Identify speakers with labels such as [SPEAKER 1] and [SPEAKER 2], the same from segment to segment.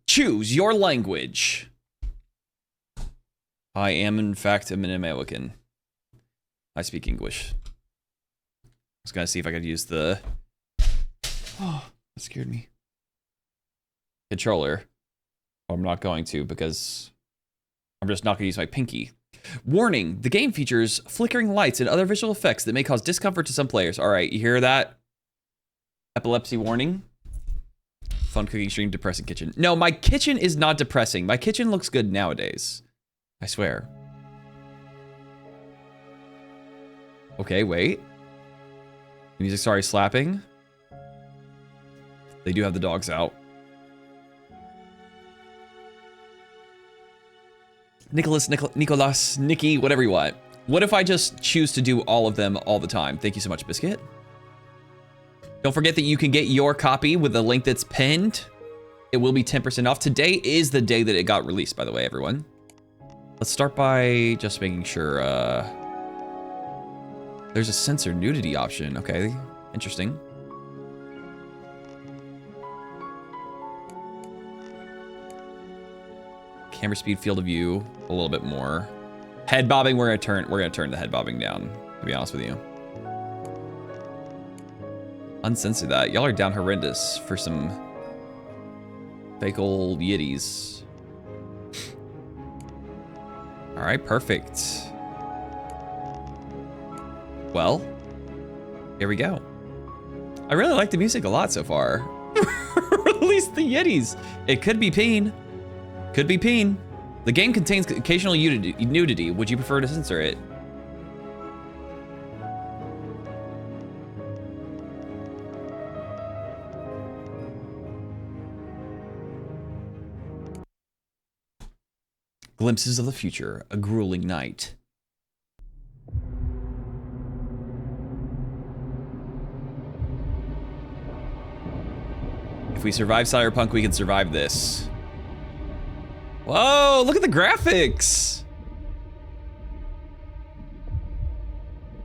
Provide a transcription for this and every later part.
[SPEAKER 1] Choose your language. I am, in fact, an American. I speak English. I was gonna see if I could use the... Oh, that scared me. Controller. Well, I'm not going to because I'm just not gonna use my pinky. Warning, the game features flickering lights and other visual effects that may cause discomfort to some players. All right, you hear that? Epilepsy warning. Fun cooking stream, depressing kitchen. No, my kitchen is not depressing. My kitchen looks good nowadays. I swear. Okay, wait. Music started slapping. They do have the dogs out. Nicholas, Nicolas, Nikki, whatever you want. What if I just choose to do all of them all the time? Thank you so much, Biscuit. Don't forget that you can get your copy with the link that's pinned. It will be 10% off. Today is the day that it got released, by the way, everyone. Let's start by just making sure there's a censor nudity option. Okay, interesting. Camera speed, field of view, a little bit more. Head bobbing, we're gonna turn the head bobbing down, to be honest with you. Uncensor that. Y'all are down horrendous for some fake old yitties. All right, perfect. Well, here we go. I really like the music a lot so far. Release the yitties. It could be peen. Could be peen. The game contains occasional nudity. Would you prefer to censor it? Glimpses of the future, a grueling night. If we survive Cyberpunk, we can survive this. Whoa, look at the graphics.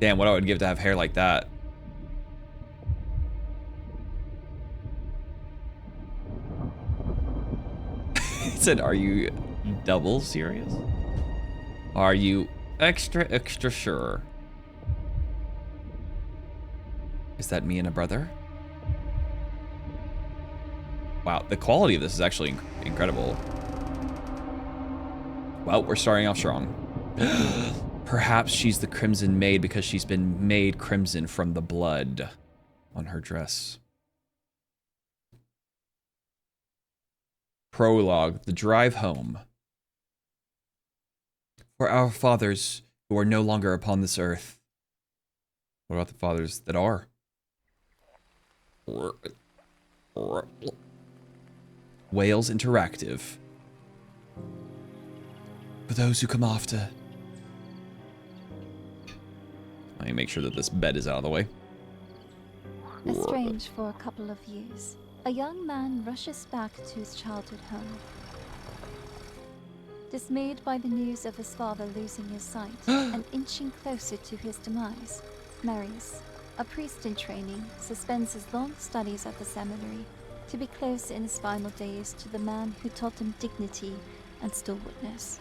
[SPEAKER 1] Damn, what I would give to have hair like that. It said, are you double serious? Are you extra sure? Is that me and a brother? Wow, the quality of this is actually incredible. Well, we're starting off strong. Perhaps she's the Crimson Maid because she's been made crimson from the blood on her dress. Prologue, the drive home. For our fathers who are no longer upon this earth. What about the fathers that are? Wales Interactive. For those who come after. Let me make sure that this bed is out of the way.
[SPEAKER 2] Estranged for a couple of years, a young man rushes back to his childhood home. Dismayed by the news of his father losing his sight and inching closer to his demise, Marius, a priest in training, suspends his long studies at the seminary to be close in his final days to the man who taught him dignity and stalwartness.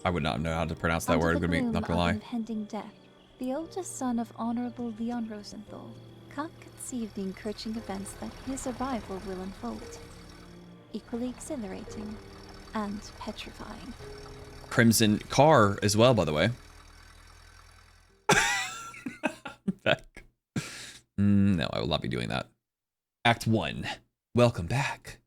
[SPEAKER 1] I would not know how to pronounce that word, not gonna lie.
[SPEAKER 2] Impending death, the oldest son of Honorable Leon Rosenthal can't conceive the encouraging events that his arrival will unfold. Equally exhilarating and petrifying.
[SPEAKER 1] Crimson car as well, by the way. Back. No, I will not be doing that. Act 1. Welcome back.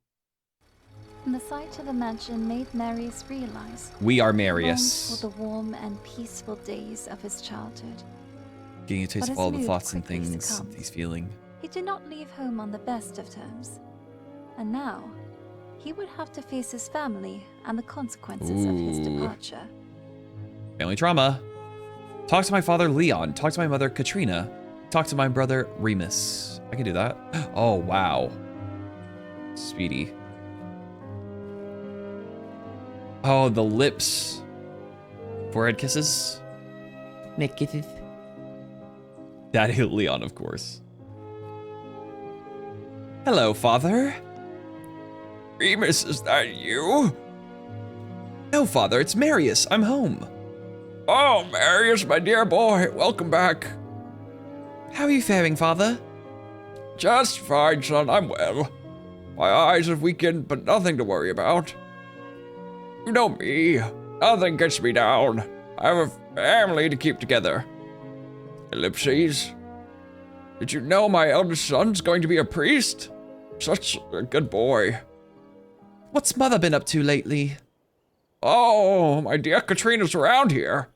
[SPEAKER 2] The sight of the mansion made Marius realize
[SPEAKER 1] we are Marius.
[SPEAKER 2] For the warm and peaceful days of his childhood.
[SPEAKER 1] Getting a taste of all the thoughts and things he's feeling.
[SPEAKER 2] He did not leave home on the best of terms. And now, he would have to face his family and the consequences of his departure.
[SPEAKER 1] Family trauma. Talk to my father, Leon. Talk to my mother, Katrina. Talk to my brother, Remus. I can do that. Oh, wow. Speedy. Oh, the lips. Forehead kisses. Neck kisses. Daddy Leon, of course. Hello, father.
[SPEAKER 3] Remus, is that you?
[SPEAKER 1] No, Father, it's Marius. I'm home.
[SPEAKER 3] Oh, Marius, my dear boy, welcome back.
[SPEAKER 1] How are you faring, Father?
[SPEAKER 3] Just fine, son, I'm well. My eyes have weakened, but nothing to worry about. You know me, nothing gets me down. I have a family to keep together. Ellipses. Did you know my eldest son's going to be a priest? Such a good boy.
[SPEAKER 1] What's Mother been up to lately?
[SPEAKER 3] Oh, my dear Katrina's around here.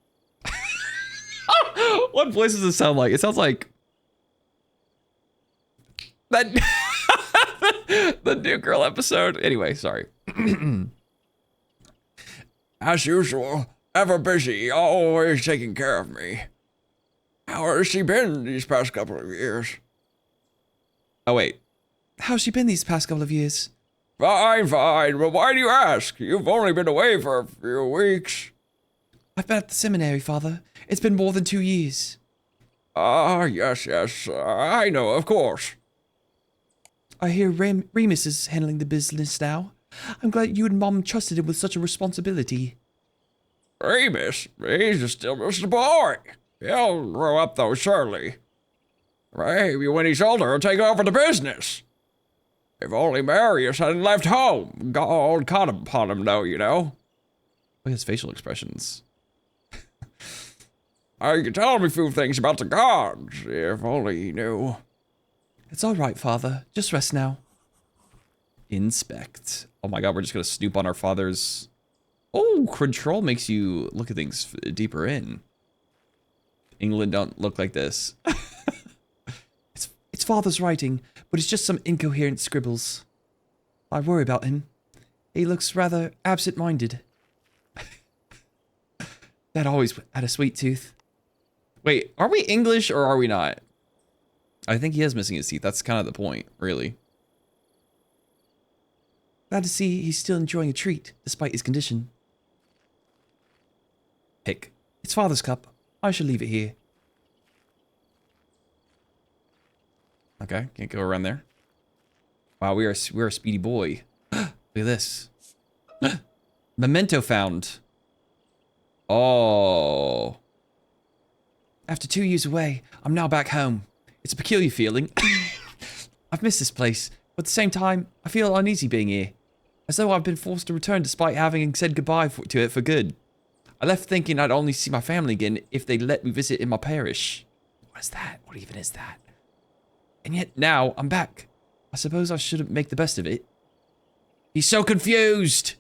[SPEAKER 1] What voice does it sound like? It sounds like that the New Girl episode. Anyway, sorry.
[SPEAKER 3] As usual, ever busy, always taking care of me. How has she been these past couple of years?
[SPEAKER 1] Oh, wait. How's she been these past couple of years?
[SPEAKER 3] Fine, fine, but why do you ask? You've only been away for a few weeks.
[SPEAKER 1] I've been at the seminary, Father. It's been more than 2 years.
[SPEAKER 3] Ah, yes, I know, of course.
[SPEAKER 1] I hear Remus is handling the business now. I'm glad you and Mom trusted him with such a responsibility.
[SPEAKER 3] Remus? He's still just a boy. He'll grow up, though, surely. Maybe when he's older, he'll take over the business. If only Marius hadn't left home. God caught upon him, though, you know.
[SPEAKER 1] Look at his facial expressions.
[SPEAKER 3] I could tell him a few things about the gods, if only he knew.
[SPEAKER 1] It's all right, Father. Just rest now. Inspect. Oh my god, we're just gonna snoop on our father's... Oh, control makes you look at things deeper in. England don't look like this. It's Father's writing, but it's just some incoherent scribbles. I worry about him. He looks rather absent-minded. Dad always had a sweet tooth. Wait, are we English or are we not? I think he is missing his teeth. That's kind of the point, really. Glad to see he's still enjoying a treat, despite his condition. Hick. It's Father's cup. I shall leave it here. Okay, can't go around there. Wow, we're a speedy boy. Look at this. Memento found. Oh. After 2 years away, I'm now back home. It's a peculiar feeling. I've missed this place, but at the same time, I feel uneasy being here. As though I've been forced to return despite having said goodbye to it for good. I left thinking I'd only see my family again if they let me visit in my parish. What is that? What even is that? And yet now I'm back. I suppose I shouldn't make the best of it. He's so confused.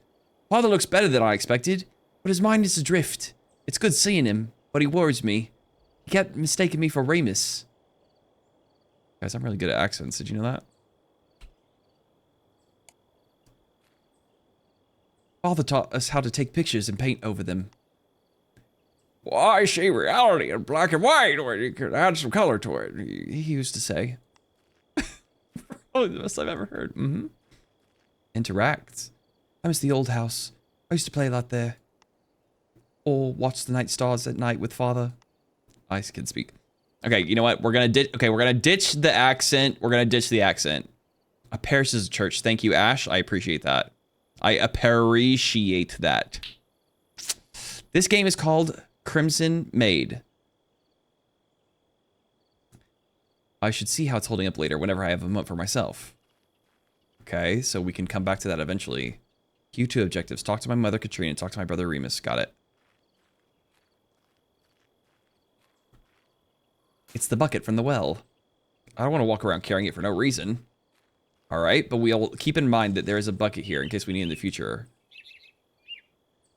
[SPEAKER 1] Father looks better than I expected, but his mind is adrift. It's good seeing him, but he worries me. He kept mistaking me for Remus. Guys, I'm really good at accents. Did you know that? Father taught us how to take pictures and paint over them.
[SPEAKER 3] Why see reality in black and white when you could add some color to it?
[SPEAKER 1] He used to say. Probably the best I've ever heard. Mm-hmm. Interact. I miss the old house. I used to play a lot there. Or watch the night stars at night with Father. I can speak. Okay, you know what? We're gonna ditch the accent. We're gonna ditch the accent. A parish is a church. Thank you, Ash. I appreciate that. I appreciate that. This game is called Crimson Maid. I should see how it's holding up later whenever I have a moment for myself. Okay, so we can come back to that eventually. Q2 objectives. Talk to my mother, Katrina. Talk to my brother, Remus. Got it. It's the bucket from the well. I don't want to walk around carrying it for no reason. Alright, but we'll keep in mind that there is a bucket here in case we need in the future.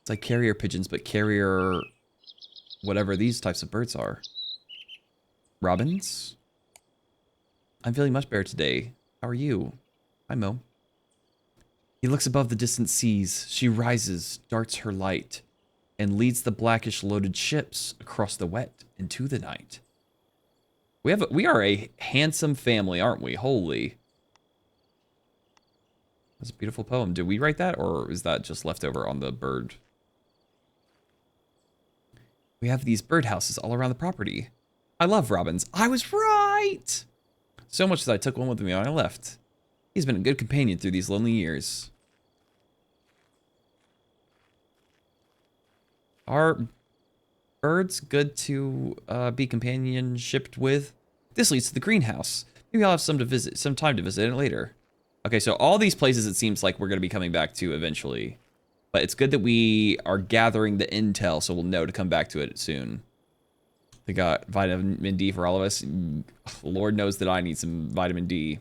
[SPEAKER 1] It's like carrier pigeons, but carrier... whatever these types of birds are. Robins? I'm feeling much better today. How are you? Hi, Mo. He looks above the distant seas. She rises, darts her light, and leads the blackish loaded ships across the wet into the night. We are a handsome family, aren't we? Holy. That's a beautiful poem. Did we write that, or is that just left over on the bird? We have these birdhouses all around the property. I love robins. I was right! So much that I took one with me when I left. He's been a good companion through these lonely years. Are birds good to be companionshiped with? This leads to the greenhouse. Maybe I'll have some time to visit it later. Okay, so all these places it seems like we're going to be coming back to eventually. But it's good that we are gathering the intel so we'll know to come back to it soon. They got vitamin D for all of us. Lord knows that I need some vitamin D.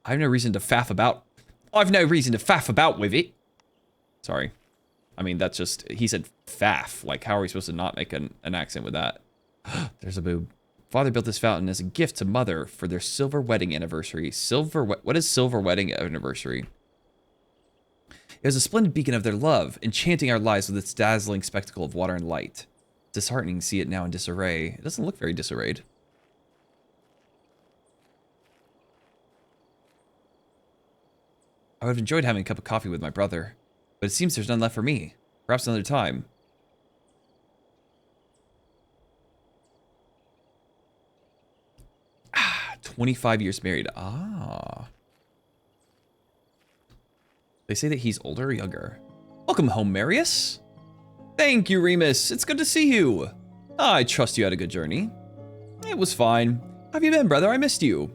[SPEAKER 1] I have no reason to faff about. I've no reason to faff about with it. Sorry. I mean, that's just, he said faff. Like, how are we supposed to not make an accent with that? There's a boob. Father built this fountain as a gift to Mother for their silver wedding anniversary. What is silver wedding anniversary? It was a splendid beacon of their love, enchanting our lives with its dazzling spectacle of water and light. It's disheartening to see it now in disarray. It doesn't look very disarrayed. I would have enjoyed having a cup of coffee with my brother, but it seems there's none left for me. Perhaps another time. 25 years married. Ah. They say that he's older or younger. Welcome home, Marius. Thank you, Remus. It's good to see you. I trust you had a good journey. It was fine. How have you been, brother? I missed you.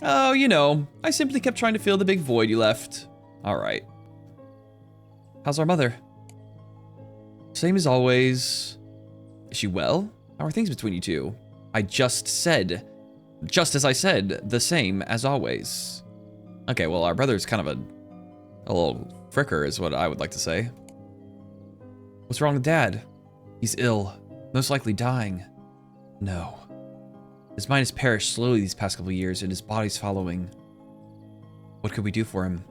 [SPEAKER 1] Oh, you know, I simply kept trying to fill the big void you left. All right. How's our mother? Same as always. Is she well? How are things between you two? I just said, just as I said, the same as always. Okay, well, our brother's kind of a little fricker is what I would like to say. What's wrong with Dad? He's ill, most likely dying. No. His mind has perished slowly these past couple of years, and his body's following. What could we do for him?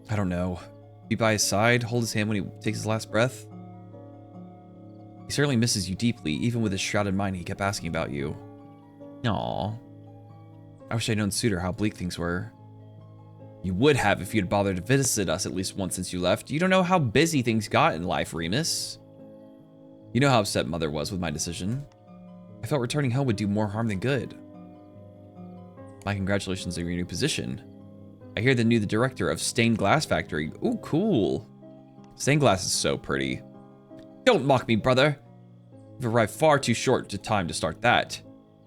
[SPEAKER 1] I don't know. Be by his side, hold his hand when he takes his last breath? He certainly misses you deeply, even with his shrouded mind he kept asking about you. Aww. I wish I'd known sooner how bleak things were. You would have if you'd bothered to visit us at least once since you left. You don't know how busy things got in life, Remus. You know how upset Mother was with my decision. I felt returning home would do more harm than good. My congratulations on your new position. I hear the director of Stained Glass Factory. Ooh, cool. Stained glass is so pretty. Don't mock me, brother. You've arrived far too short to time to start that.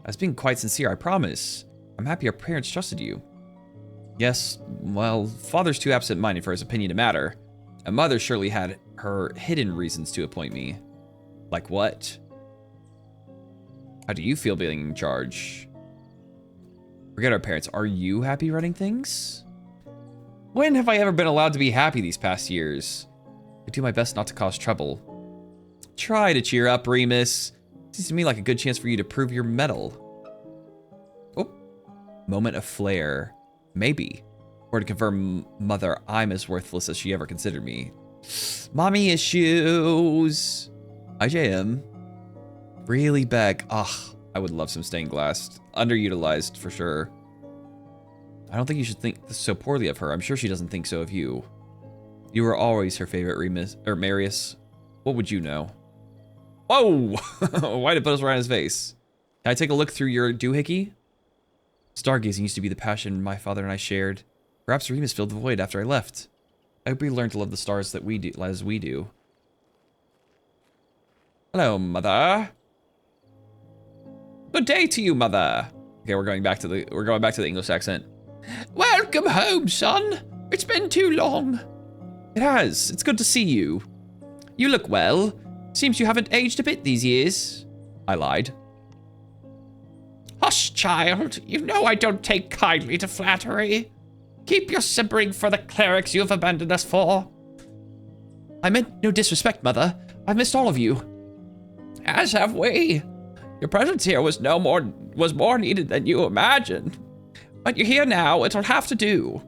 [SPEAKER 1] I was being quite sincere, I promise. I'm happy our parents trusted you. Yes, well, Father's too absent-minded for his opinion to matter. And Mother surely had her hidden reasons to appoint me. Like what? How do you feel being in charge? Forget our parents. Are you happy running things? When have I ever been allowed to be happy these past years? I do my best not to cause trouble. Try to cheer up, Remus. Seems to me like a good chance for you to prove your mettle. Oh, moment of flair. Maybe. Or to confirm, Mother, I'm as worthless as she ever considered me. Mommy issues. IJM. Really, Beck? Ugh, I would love some stained glass. Underutilized, for sure. I don't think you should think so poorly of her. I'm sure she doesn't think so of you. You were always her favorite, Remus, or Marius. What would you know? Whoa! Why did it put us right in his face? Can I take a look through your doohickey? Stargazing used to be the passion my father and I shared. Perhaps Remus filled the void after I left. I hope we learn to love the stars that we do, as we do. Hello, Mother. Good day to you, Mother. Okay, we're going back to the English accent. Welcome home, son. It's been too long. It has. It's good to see you. You look well. Seems you haven't aged a bit these years. I lied. Hush, child. You know I don't take kindly to flattery. Keep your simpering for the clerics you have abandoned us for. I meant no disrespect, Mother. I've missed all of you. As have we. Your presence here was more needed than you imagined. But you're here now, it'll have to do.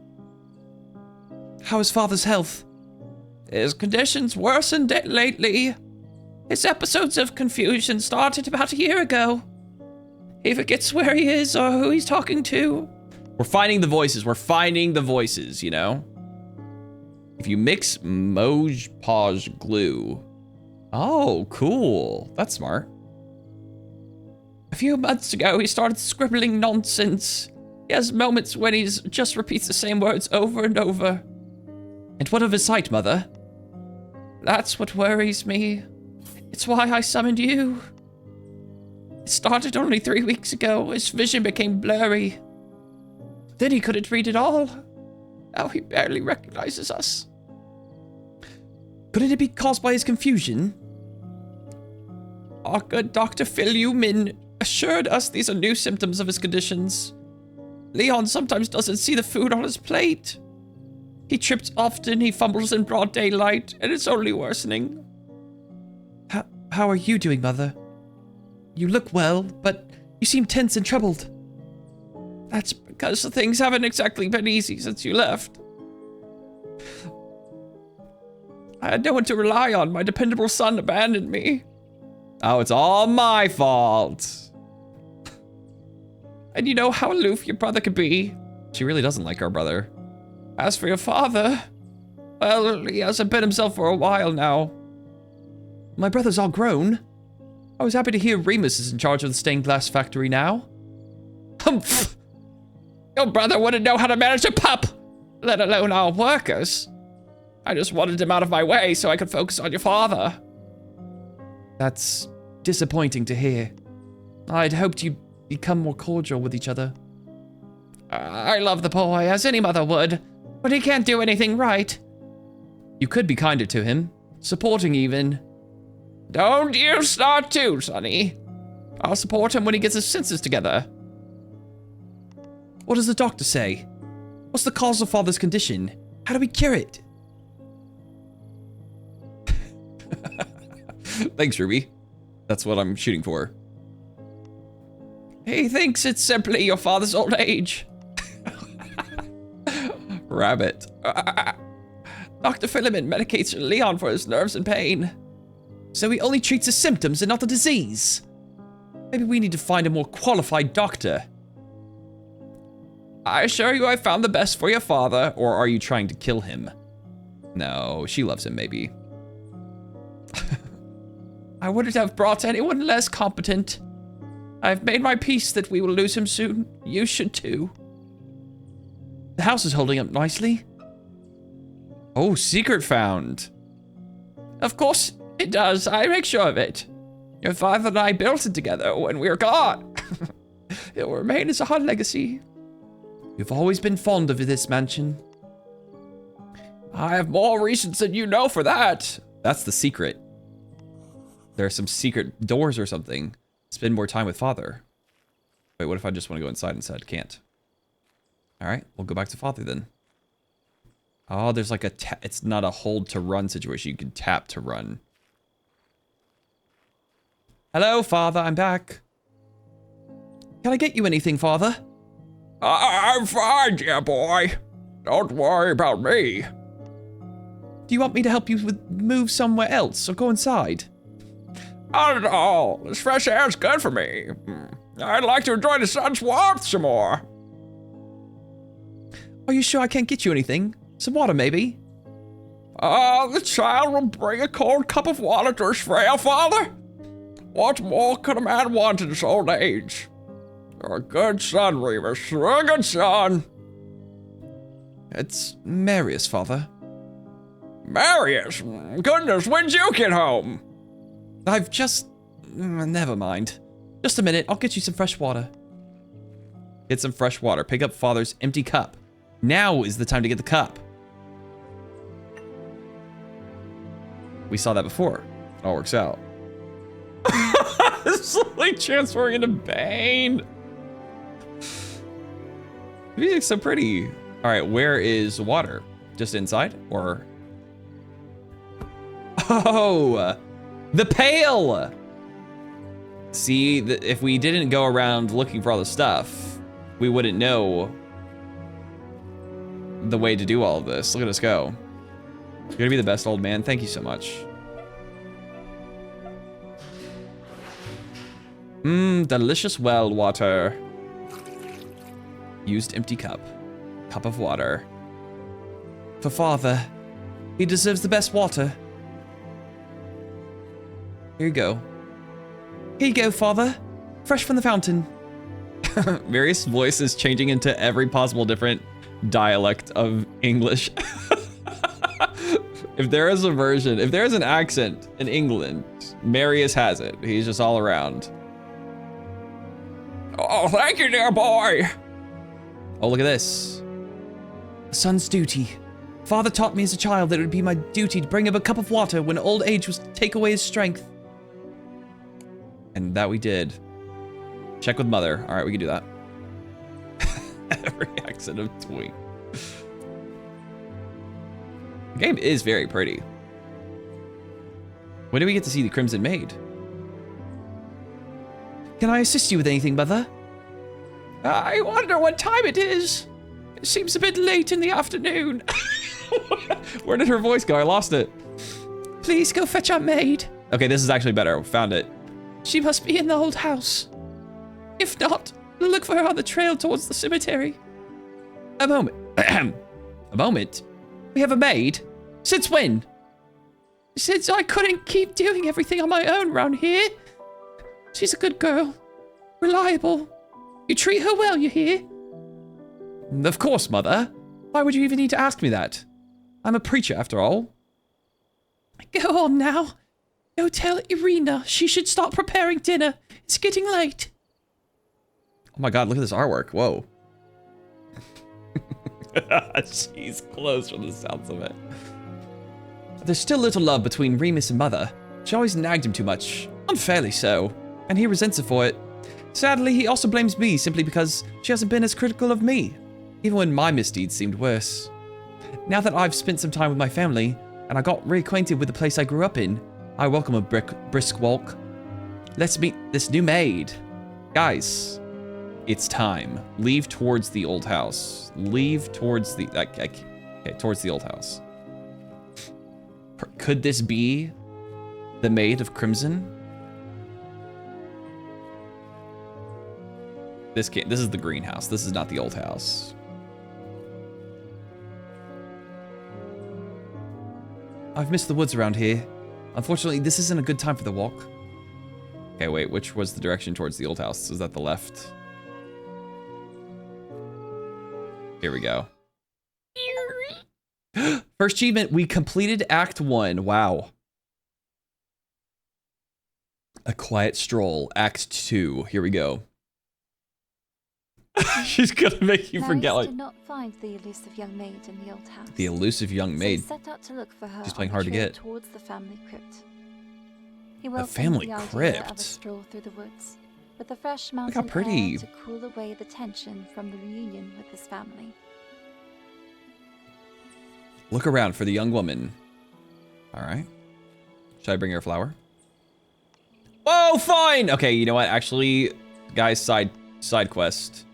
[SPEAKER 1] How is Father's health? His conditions worsened lately. His episodes of confusion started about a year ago. He forgets where he is or who he's talking to. We're finding the voices. We're finding the voices, you know? If you mix Moj Paj glue. Oh, cool. That's smart. A few months ago, he started scribbling nonsense. He has moments when he just repeats the same words over and over. And what of his sight, Mother? That's what worries me.
[SPEAKER 4] It's why I summoned you. It started only 3 weeks ago. His vision became blurry. Then he couldn't read at all. Now he barely recognizes us.
[SPEAKER 1] Couldn't it be caused by his confusion?
[SPEAKER 4] Our good Dr. Phil Yu Min assured us these are new symptoms of his conditions. Leon sometimes doesn't see the food on his plate. He trips often, he fumbles in broad daylight, and it's only worsening.
[SPEAKER 1] How are you doing, Mother? You look well, but you seem tense and troubled.
[SPEAKER 4] That's because things haven't exactly been easy since you left. I had no one to rely on. My dependable son abandoned me.
[SPEAKER 1] Oh, it's all my fault.
[SPEAKER 4] And you know how aloof your brother could be.
[SPEAKER 1] She really doesn't like our brother.
[SPEAKER 4] As for your father, well, he hasn't been himself for a while now.
[SPEAKER 1] My brother's all grown. I was happy to hear Remus is in charge of the stained glass factory now.
[SPEAKER 4] Humph! Your brother wouldn't know how to manage a pup, let alone our workers. I just wanted him out of my way so I could focus on your father.
[SPEAKER 1] That's disappointing to hear. I'd hoped you'd become more cordial with each other.
[SPEAKER 4] I love the boy, as any mother would, but he can't do anything right.
[SPEAKER 1] You could be kinder to him, supporting even.
[SPEAKER 4] Don't you start too, Sonny. I'll support him when he gets his senses together.
[SPEAKER 1] What does the doctor say? What's the cause of Father's condition? How do we cure it? Thanks, Ruby. That's what I'm shooting for.
[SPEAKER 4] He thinks it's simply your father's old age.
[SPEAKER 1] Rabbit.
[SPEAKER 4] Dr. Philemon medicates Leon for his nerves and pain.
[SPEAKER 1] So he only treats the symptoms and not the disease. Maybe we need to find a more qualified doctor.
[SPEAKER 4] I assure you I found the best for your father.
[SPEAKER 1] Or are you trying to kill him? No, she loves him, maybe.
[SPEAKER 4] I wouldn't have brought anyone less competent. I've made my peace that we will lose him soon. You should too.
[SPEAKER 1] The house is holding up nicely. Oh, secret found.
[SPEAKER 4] Of course it does. I make sure of it. Your father and I built it together when we were gone. It will remain as our legacy.
[SPEAKER 1] You've always been fond of this mansion.
[SPEAKER 4] I have more reasons than you know for that.
[SPEAKER 1] That's the secret. There are some secret doors or something. Spend more time with Father. Wait, what if I just want to go inside instead? Can't. All right, we'll go back to Father then. Oh, there's like a it's not a hold to run situation. You can tap to run. Hello, Father. I'm back. Can I get you anything, Father?
[SPEAKER 3] I'm fine, dear boy. Don't worry about me.
[SPEAKER 1] Do you want me to help you with move somewhere else or go inside?
[SPEAKER 3] Not at all. This fresh air is good for me. I'd like to enjoy the sun's warmth some more.
[SPEAKER 1] Are you sure I can't get you anything? Some water, maybe?
[SPEAKER 3] The child will bring a cold cup of water to his frail father. What more could a man want in his old age? You're a good son, Remus. You're a good son.
[SPEAKER 1] It's Marius, Father.
[SPEAKER 3] Marius? Goodness, when'd you get home?
[SPEAKER 1] I've just... never mind. Just a minute, I'll get you some fresh water. Get some fresh water. Pick up Father's empty cup. Now is the time to get the cup. We saw that before. It all works out. Slowly transferring into Bane. The music's so pretty. All right, where is water? Just inside, or? Oh, the pail. See, if we didn't go around looking for all the stuff, we wouldn't know the way to do all of this. Look at us go. You're gonna be the best old man. Thank you so much. Delicious well water. Used empty cup. Cup of water. For Father. He deserves the best water. Here you go. Here you go, Father. Fresh from the fountain. Marius' voice is changing into every possible different dialect of English. If there is a version, if there is an accent in England, Marius has it. He's just all around.
[SPEAKER 3] Oh, thank you, dear boy.
[SPEAKER 1] Oh, look at this.
[SPEAKER 4] A son's duty. Father taught me as a child that it would be my duty to bring him a cup of water when old age was to take away his strength.
[SPEAKER 1] And that we did. Check with mother. All right, we can do that. Every accent of twink. The game is very pretty. When do we get to see the Crimson Maid?
[SPEAKER 4] Can I assist you with anything, Mother?
[SPEAKER 3] I wonder what time it is.
[SPEAKER 4] It seems a bit late in the afternoon.
[SPEAKER 1] Where did her voice go? I lost it.
[SPEAKER 4] Please go fetch our maid.
[SPEAKER 1] Okay, this is actually better. Found it.
[SPEAKER 4] She must be in the old house. If not, look for her on the trail towards the cemetery.
[SPEAKER 1] A moment. A moment?
[SPEAKER 4] We have a maid? Since when? Since I couldn't keep doing everything on my own around here. She's a good girl. Reliable. You treat her well, you hear?
[SPEAKER 1] Of course, mother. Why would you even need to ask me that? I'm a preacher, after all.
[SPEAKER 4] Go on now. Go tell Irina she should start preparing dinner. It's getting late.
[SPEAKER 1] Oh my god, look at this artwork. Whoa. She's close from the sounds of it. There's still little love between Remus and mother. She always nagged him too much. Unfairly so. And he resents her for it. Sadly, he also blames me simply because she hasn't been as critical of me. Even when my misdeeds seemed worse. Now that I've spent some time with my family, and I got reacquainted with the place I grew up in, I welcome a brisk walk. Let's meet this new maid. Guys, it's time. Leave towards the old house. Leave towards the... Okay, towards the old house. Could this be the Maid of Crimson? This is the greenhouse. This is not the old house. I've missed the woods around here. Unfortunately, this isn't a good time for the walk. Okay, wait, which was the direction towards the old house? Is that the left? Here we go. First achievement, we completed Act 1. Wow. A quiet stroll, Act 2. Here we go. She's gonna make you forget.
[SPEAKER 2] Marius did not find the elusive young maid in the old house.
[SPEAKER 1] The elusive young maid.
[SPEAKER 2] So he set out to look for her.
[SPEAKER 1] She's playing
[SPEAKER 2] on
[SPEAKER 1] hard
[SPEAKER 2] the
[SPEAKER 1] to
[SPEAKER 2] trail
[SPEAKER 1] get.
[SPEAKER 2] towards the family crypt. He
[SPEAKER 1] The
[SPEAKER 2] welcomed
[SPEAKER 1] family
[SPEAKER 2] the idea of
[SPEAKER 1] crypt.
[SPEAKER 2] a stroll through the woods, with the fresh
[SPEAKER 1] Look how
[SPEAKER 2] mountain
[SPEAKER 1] pretty.
[SPEAKER 2] air to cool away the tension from the reunion with his family.
[SPEAKER 1] Look around for the young woman. All right. Should I bring her a flower? Whoa, fine. Okay, you know what? Actually, guys, side quest.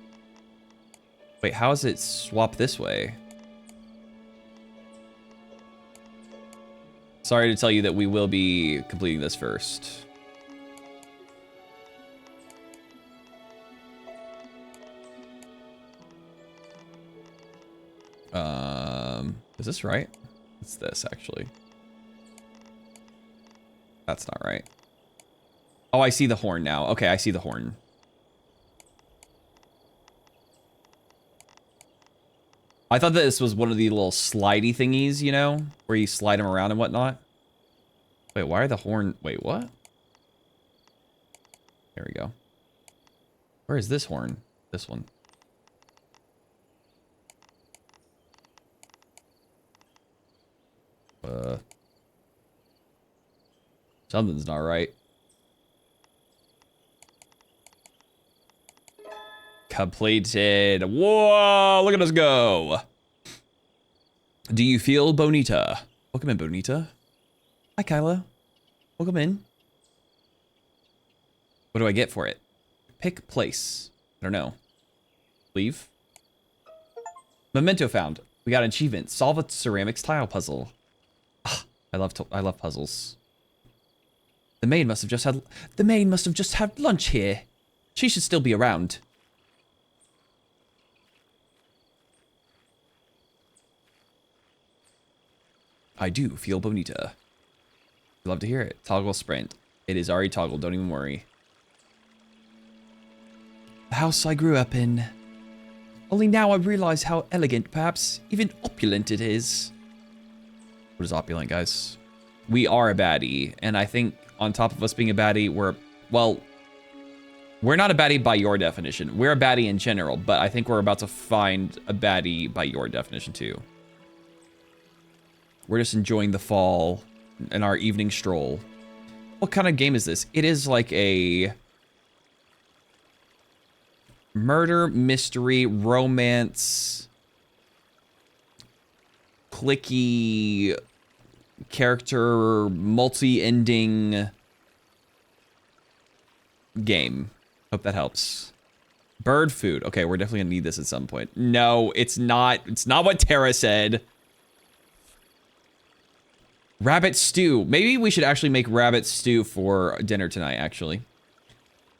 [SPEAKER 1] Wait, how does it swap this way? Sorry to tell you that we will be completing this first. Is this right? It's this, actually. That's not right. Oh, I see the horn now. Okay, I see the horn. I thought that this was one of the little slidey thingies, you know? Where you slide them around and whatnot. Wait, why are the horn... Wait, what? There we go. Where is this horn? This one. Something's not right. Completed. Whoa, look at us go. Do you feel bonita? Welcome in, Bonita. Hi, Kyla. Welcome in. What do I get for it? Pick place. I don't know. Leave. Memento found. We got an achievement. Solve a ceramics tile puzzle. Ah, I love puzzles. The maid must have just had lunch here. She should still be around. I do feel bonita. Love to hear it. Toggle sprint. It is already toggled, don't even worry. The house I grew up in. Only now I realize how elegant, perhaps even opulent it is. What is opulent, guys? We are a baddie, and I think on top of us being a baddie, well, we're not a baddie by your definition. We're a baddie in general, but I think we're about to find a baddie by your definition too. We're just enjoying the fall and our evening stroll. What kind of game is this? It is like a murder, mystery, romance, clicky character, multi-ending game. Hope that helps. Bird food. Okay, we're definitely gonna need this at some point. No, it's not. It's not what Tara said. Rabbit stew. Maybe we should actually make rabbit stew for dinner tonight, actually.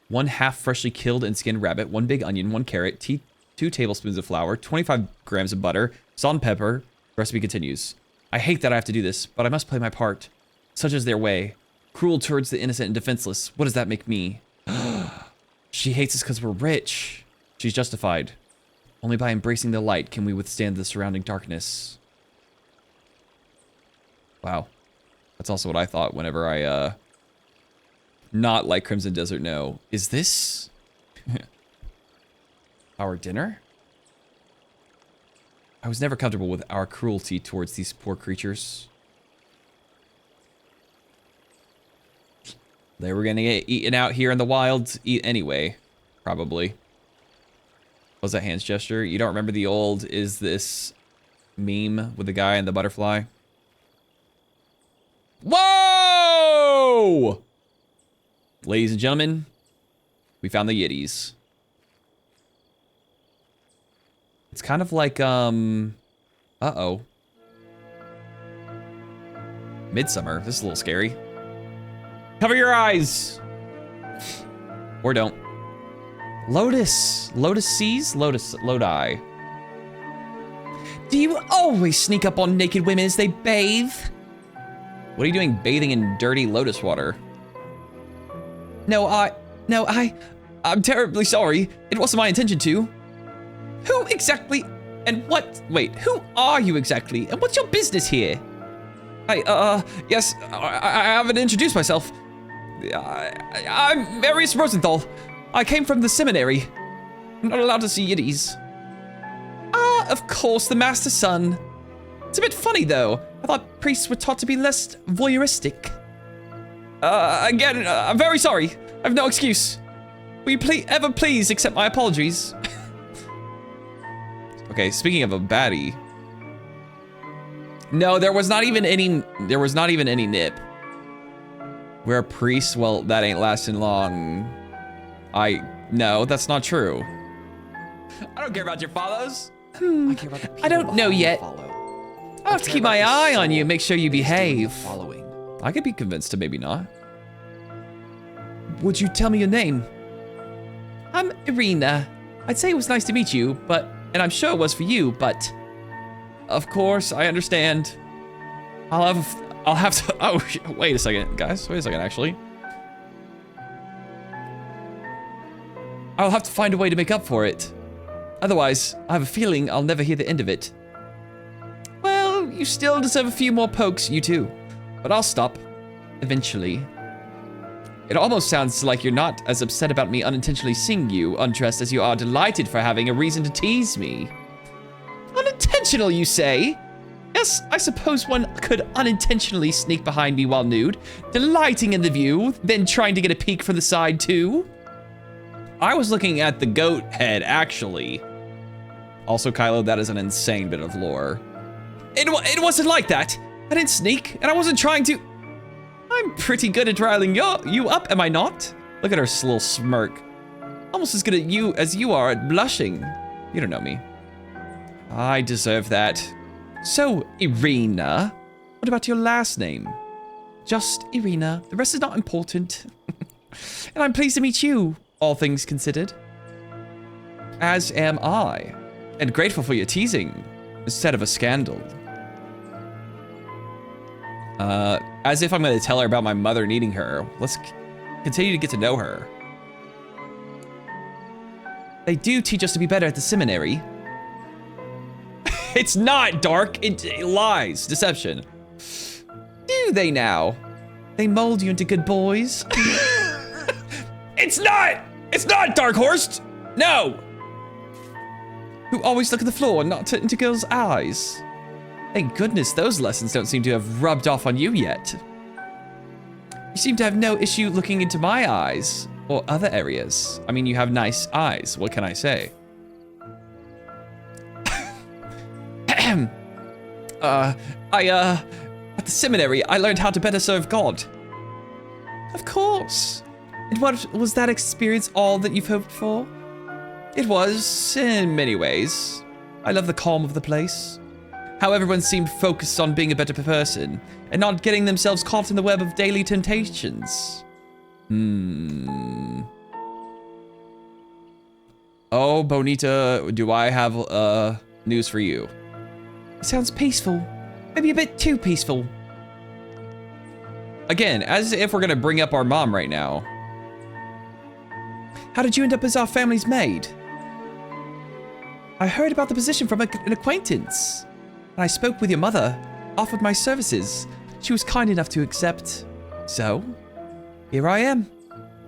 [SPEAKER 1] 1 half freshly killed and skinned rabbit, 1 big onion, 1 carrot, 2 tablespoons of flour, 25 grams of butter, salt and pepper. The recipe continues. I hate that I have to do this, but I must play my part. Such is their way. Cruel towards the innocent and defenseless. What does that make me? She hates us because we're rich. She's justified. Only by embracing the light can we withstand the surrounding darkness. Wow. That's also what I thought whenever I, not like Crimson Desert, no. Is this our dinner? I was never comfortable with our cruelty towards these poor creatures. They were gonna get eaten out here in the wild anyway, probably. What was that hands gesture? You don't remember the old is this meme with the guy and the butterfly? Whoa! Ladies and gentlemen, we found the Yetis. It's kind of like, uh-oh. Midsummer. This is a little scary. Cover your eyes! Or don't. Lotus. Lotus seas? Lodi. Do you always sneak up on naked women as they bathe? What are you doing bathing in dirty lotus water? I'm terribly sorry. It wasn't my intention to. Who exactly, and what, wait, who are you exactly, and what's your business here? Yes, I haven't introduced myself. I'm Marius Rosenthal. I came from the seminary. I'm not allowed to see Yiddies. Ah, of course, the master's son. It's a bit funny, though. I thought priests were taught to be less voyeuristic. Again, I'm very sorry. I have no excuse. Will you ever please accept my apologies? Okay, speaking of a baddie. No, there was not even any nip. We're a priest? Well, that ain't lasting long. No, that's not true. I don't care about your follows.
[SPEAKER 3] I care about the people
[SPEAKER 1] I don't know yet.
[SPEAKER 3] follow.
[SPEAKER 1] I'll have to keep my eye on you, make sure you behave.
[SPEAKER 3] Following.
[SPEAKER 1] I could be convinced to maybe not. Would you tell me your name? I'm Irina. I'd say it was nice to meet you, and I'm sure it was for you, but of course, I understand. I'll have to, oh, wait a second, guys, wait a second, actually. I'll have to find a way to make up for it. Otherwise, I have a feeling I'll never hear the end of it. Well, you still deserve a few more pokes, you too. But I'll stop. Eventually. It almost sounds like you're not as upset about me unintentionally seeing you undressed as you are delighted for having a reason to tease me. Unintentional, you say? Yes, I suppose one could unintentionally sneak behind me while nude, delighting in the view, then trying to get a peek from the side too. I was looking at the goat head, actually. Also, Kylo, that is an insane bit of lore. It wasn't like that. I didn't sneak, and I wasn't trying to. I'm pretty good at riling you up, am I not? Look at her little smirk. Almost as good at you as you are at blushing. You don't know me. I deserve that. So, Irina, what about your last name? Just Irina. The rest is not important. And I'm pleased to meet you, all things considered. As am I. And grateful for your teasing, instead of a scandal. As if I'm going to tell her about my mother needing her. Let's continue to get to know her. They do teach us to be better at the seminary. It's not dark. It lies. Deception. Do they now? They mold you into good boys?
[SPEAKER 4] It's not Dark Horse. No.
[SPEAKER 1] Who always look at the floor and not into girls' eyes? Thank goodness those lessons don't seem to have rubbed off on you yet. You seem to have no issue looking into my eyes or other areas. I mean, you have nice eyes. What can I say? At the seminary, I learned how to better serve God. Of course. And what was that experience all that you've hoped for? It was, in many ways. I love the calm of the place. How everyone seemed focused on being a better person and not getting themselves caught in the web of daily temptations. Oh, Bonita, do I have news for you? It sounds peaceful. Maybe a bit too peaceful. Again, as if we're gonna bring up our mom right now. How did you end up as our family's maid? I heard about the position from an acquaintance. And I spoke with your mother, offered my services. She was kind enough to accept. So, here I am.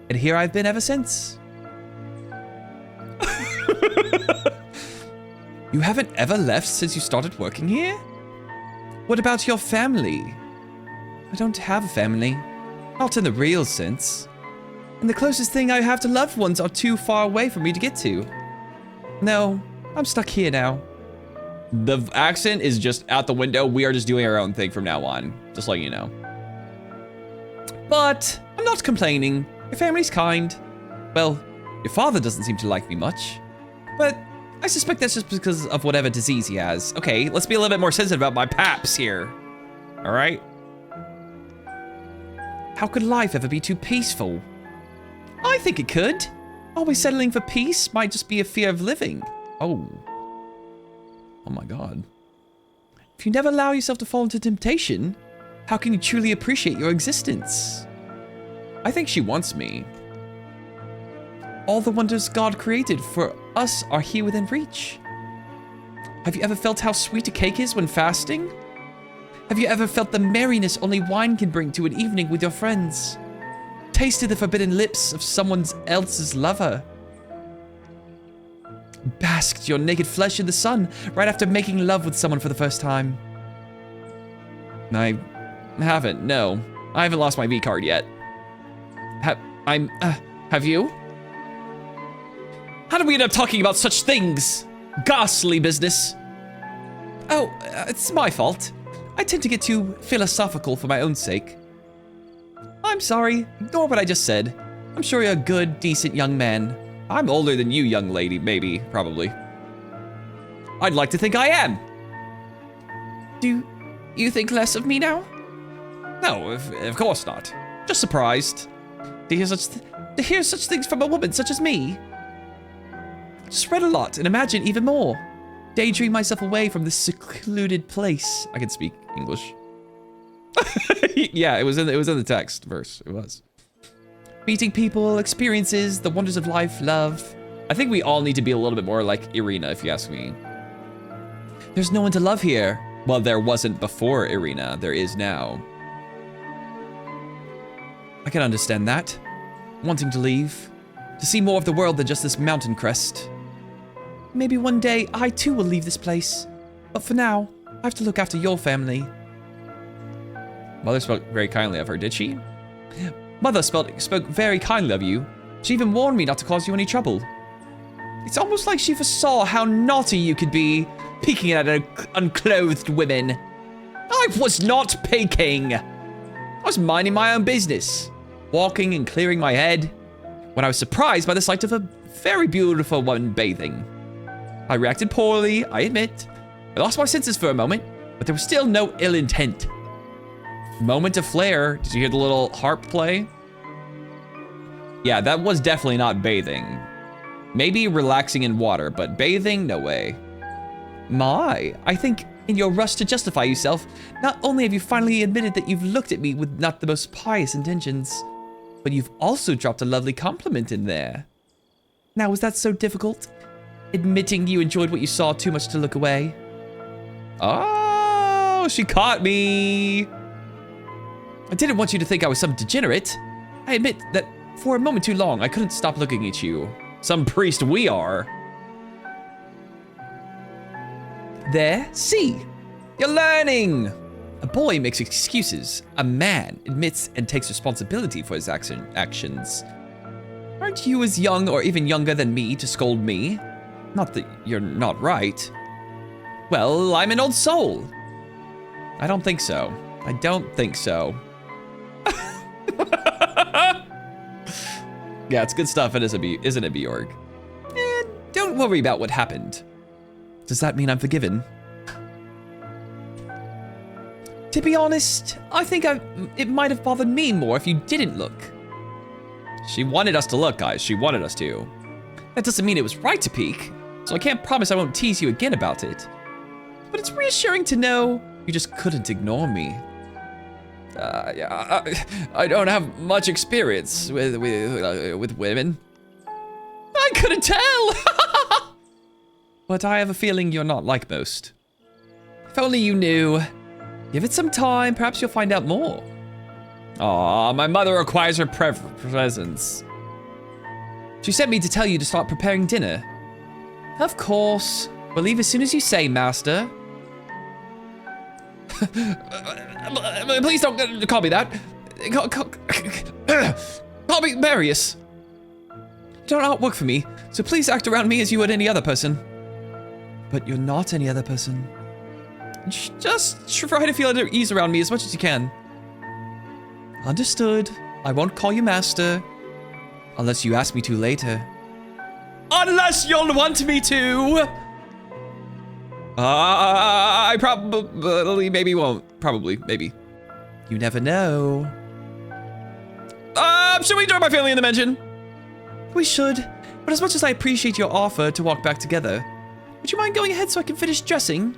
[SPEAKER 1] And here I've been ever since. You haven't ever left since you started working here? What about your family? I don't have a family. Not in the real sense. And the closest thing I have to loved ones are too far away for me to get to. No, I'm stuck here now. The accent is just out the window. We are just doing our own thing from now on. Just letting you know. But I'm not complaining. Your family's kind. Well, your father doesn't seem to like me much. But I suspect that's just because of whatever disease he has. Okay, let's be a little bit more sensitive about my paps here. All right? How could life ever be too peaceful? I think it could. Always settling for peace might just be a fear of living. Oh. Oh my God. If you never allow yourself to fall into temptation, how can you truly appreciate your existence? I think she wants me. All the wonders God created for us are here within reach. Have you ever felt how sweet a cake is when fasting? Have you ever felt the merriness only wine can bring to an evening with your friends? Tasted the forbidden lips of someone else's lover? Basked your naked flesh in the sun right after making love with someone for the first time? I haven't, no. I haven't lost my V card yet. Have you? How did we end up talking about such things? Ghastly business. Oh, it's my fault. I tend to get too philosophical for my own sake. I'm sorry. Ignore what I just said. I'm sure you're a good, decent young man. I'm older than you, young lady, maybe, probably. I'd like to think I am. Do you think less of me now? No, of course not. Just surprised. To hear such things from a woman such as me. Just read a lot and imagine even more. Daydream myself away from this secluded place. I can speak English. Yeah, it was in the text verse. It was. Meeting people, experiences, the wonders of life, love. I think we all need to be a little bit more like Irina, if you ask me. There's no one to love here. Well, there wasn't before Irina. There is now. I can understand that. Wanting to leave. To see more of the world than just this mountain crest. Maybe one day I too will leave this place. But for now, I have to look after your family. Mother spoke very kindly of her, did she? Mother spoke very kindly of you. She even warned me not to cause you any trouble. It's almost like she foresaw how naughty you could be, peeking at unclothed women. I was not peeking. I was minding my own business, walking and clearing my head, when I was surprised by the sight of a very beautiful woman bathing. I reacted poorly, I admit. I lost my senses for a moment, but there was still no ill intent. Moment of flair. Did you hear the little harp play? Yeah, that was definitely not bathing. Maybe relaxing in water, but bathing, no way. My, I think in your rush to justify yourself, not only have you finally admitted that you've looked at me with not the most pious intentions, but you've also dropped a lovely compliment in there. Now, was that so Admitting you enjoyed what you saw too much to look away? Oh, Oh, she caught me. I didn't want you to think I was some degenerate. I admit that for a moment too long, I couldn't stop looking at you. Some priest we are. There, see. You're learning. A boy makes excuses. A man admits and takes responsibility for his actions. Aren't you as young or even younger than me to scold me? Not that you're not right. Well, I'm an old soul. I don't think so. I don't think so. Yeah, it's good stuff, isn't it, Bjorg? Don't worry about what happened. Does that mean I'm forgiven? To be honest, I think it might have bothered me more if you didn't look. She wanted us to look, guys. She wanted us to. That doesn't mean it was right to peek, so I can't promise I won't tease you again about it. But it's reassuring to know you just couldn't ignore me.
[SPEAKER 3] Yeah, I don't have much experience with women.
[SPEAKER 1] I couldn't tell! But I have a feeling you're not like most. If only you knew. Give it some time, perhaps you'll find out more. Aw, my mother requires her presence. She sent me to tell you to start preparing dinner. Of course. We'll leave as soon as you say, Master. Please don't call me that. Call me Marius. You don't work for me, so please act around me as you would any other person. But you're not any other person. Just try to feel at ease around me as much as you can. Understood. I won't call you Master. Unless you ask me to later. Unless you'll want me to! I probably maybe won't. Probably, maybe. You never know. Should we join my family in the mansion? We should. But as much as I appreciate your offer to walk back together, would you mind going ahead so I can finish dressing?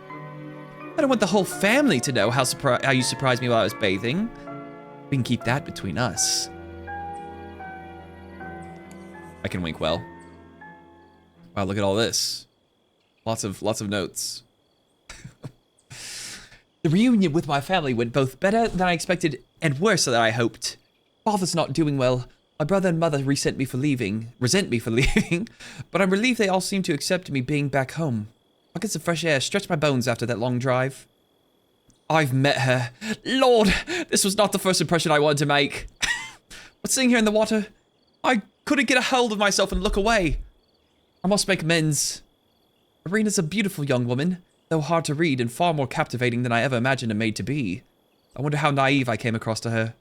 [SPEAKER 1] I don't want the whole family to know how you surprised me while I was bathing. We can keep that between us. I can wink well. Wow, look at all this. Lots of notes. The reunion with my family went both better than I expected and worse than I hoped. Father's not doing well. My brother and mother resent me for leaving, but I'm relieved they all seem to accept me being back home. I'll get some fresh air, stretch my bones after that long drive. I've met her. Lord, this was not the first impression I wanted to make. But sitting here in the water, I couldn't get a hold of myself and look away. I must make amends. Irina's a beautiful young woman, though hard to read and far more captivating than I ever imagined a maid to be. I wonder how naive I came across to her.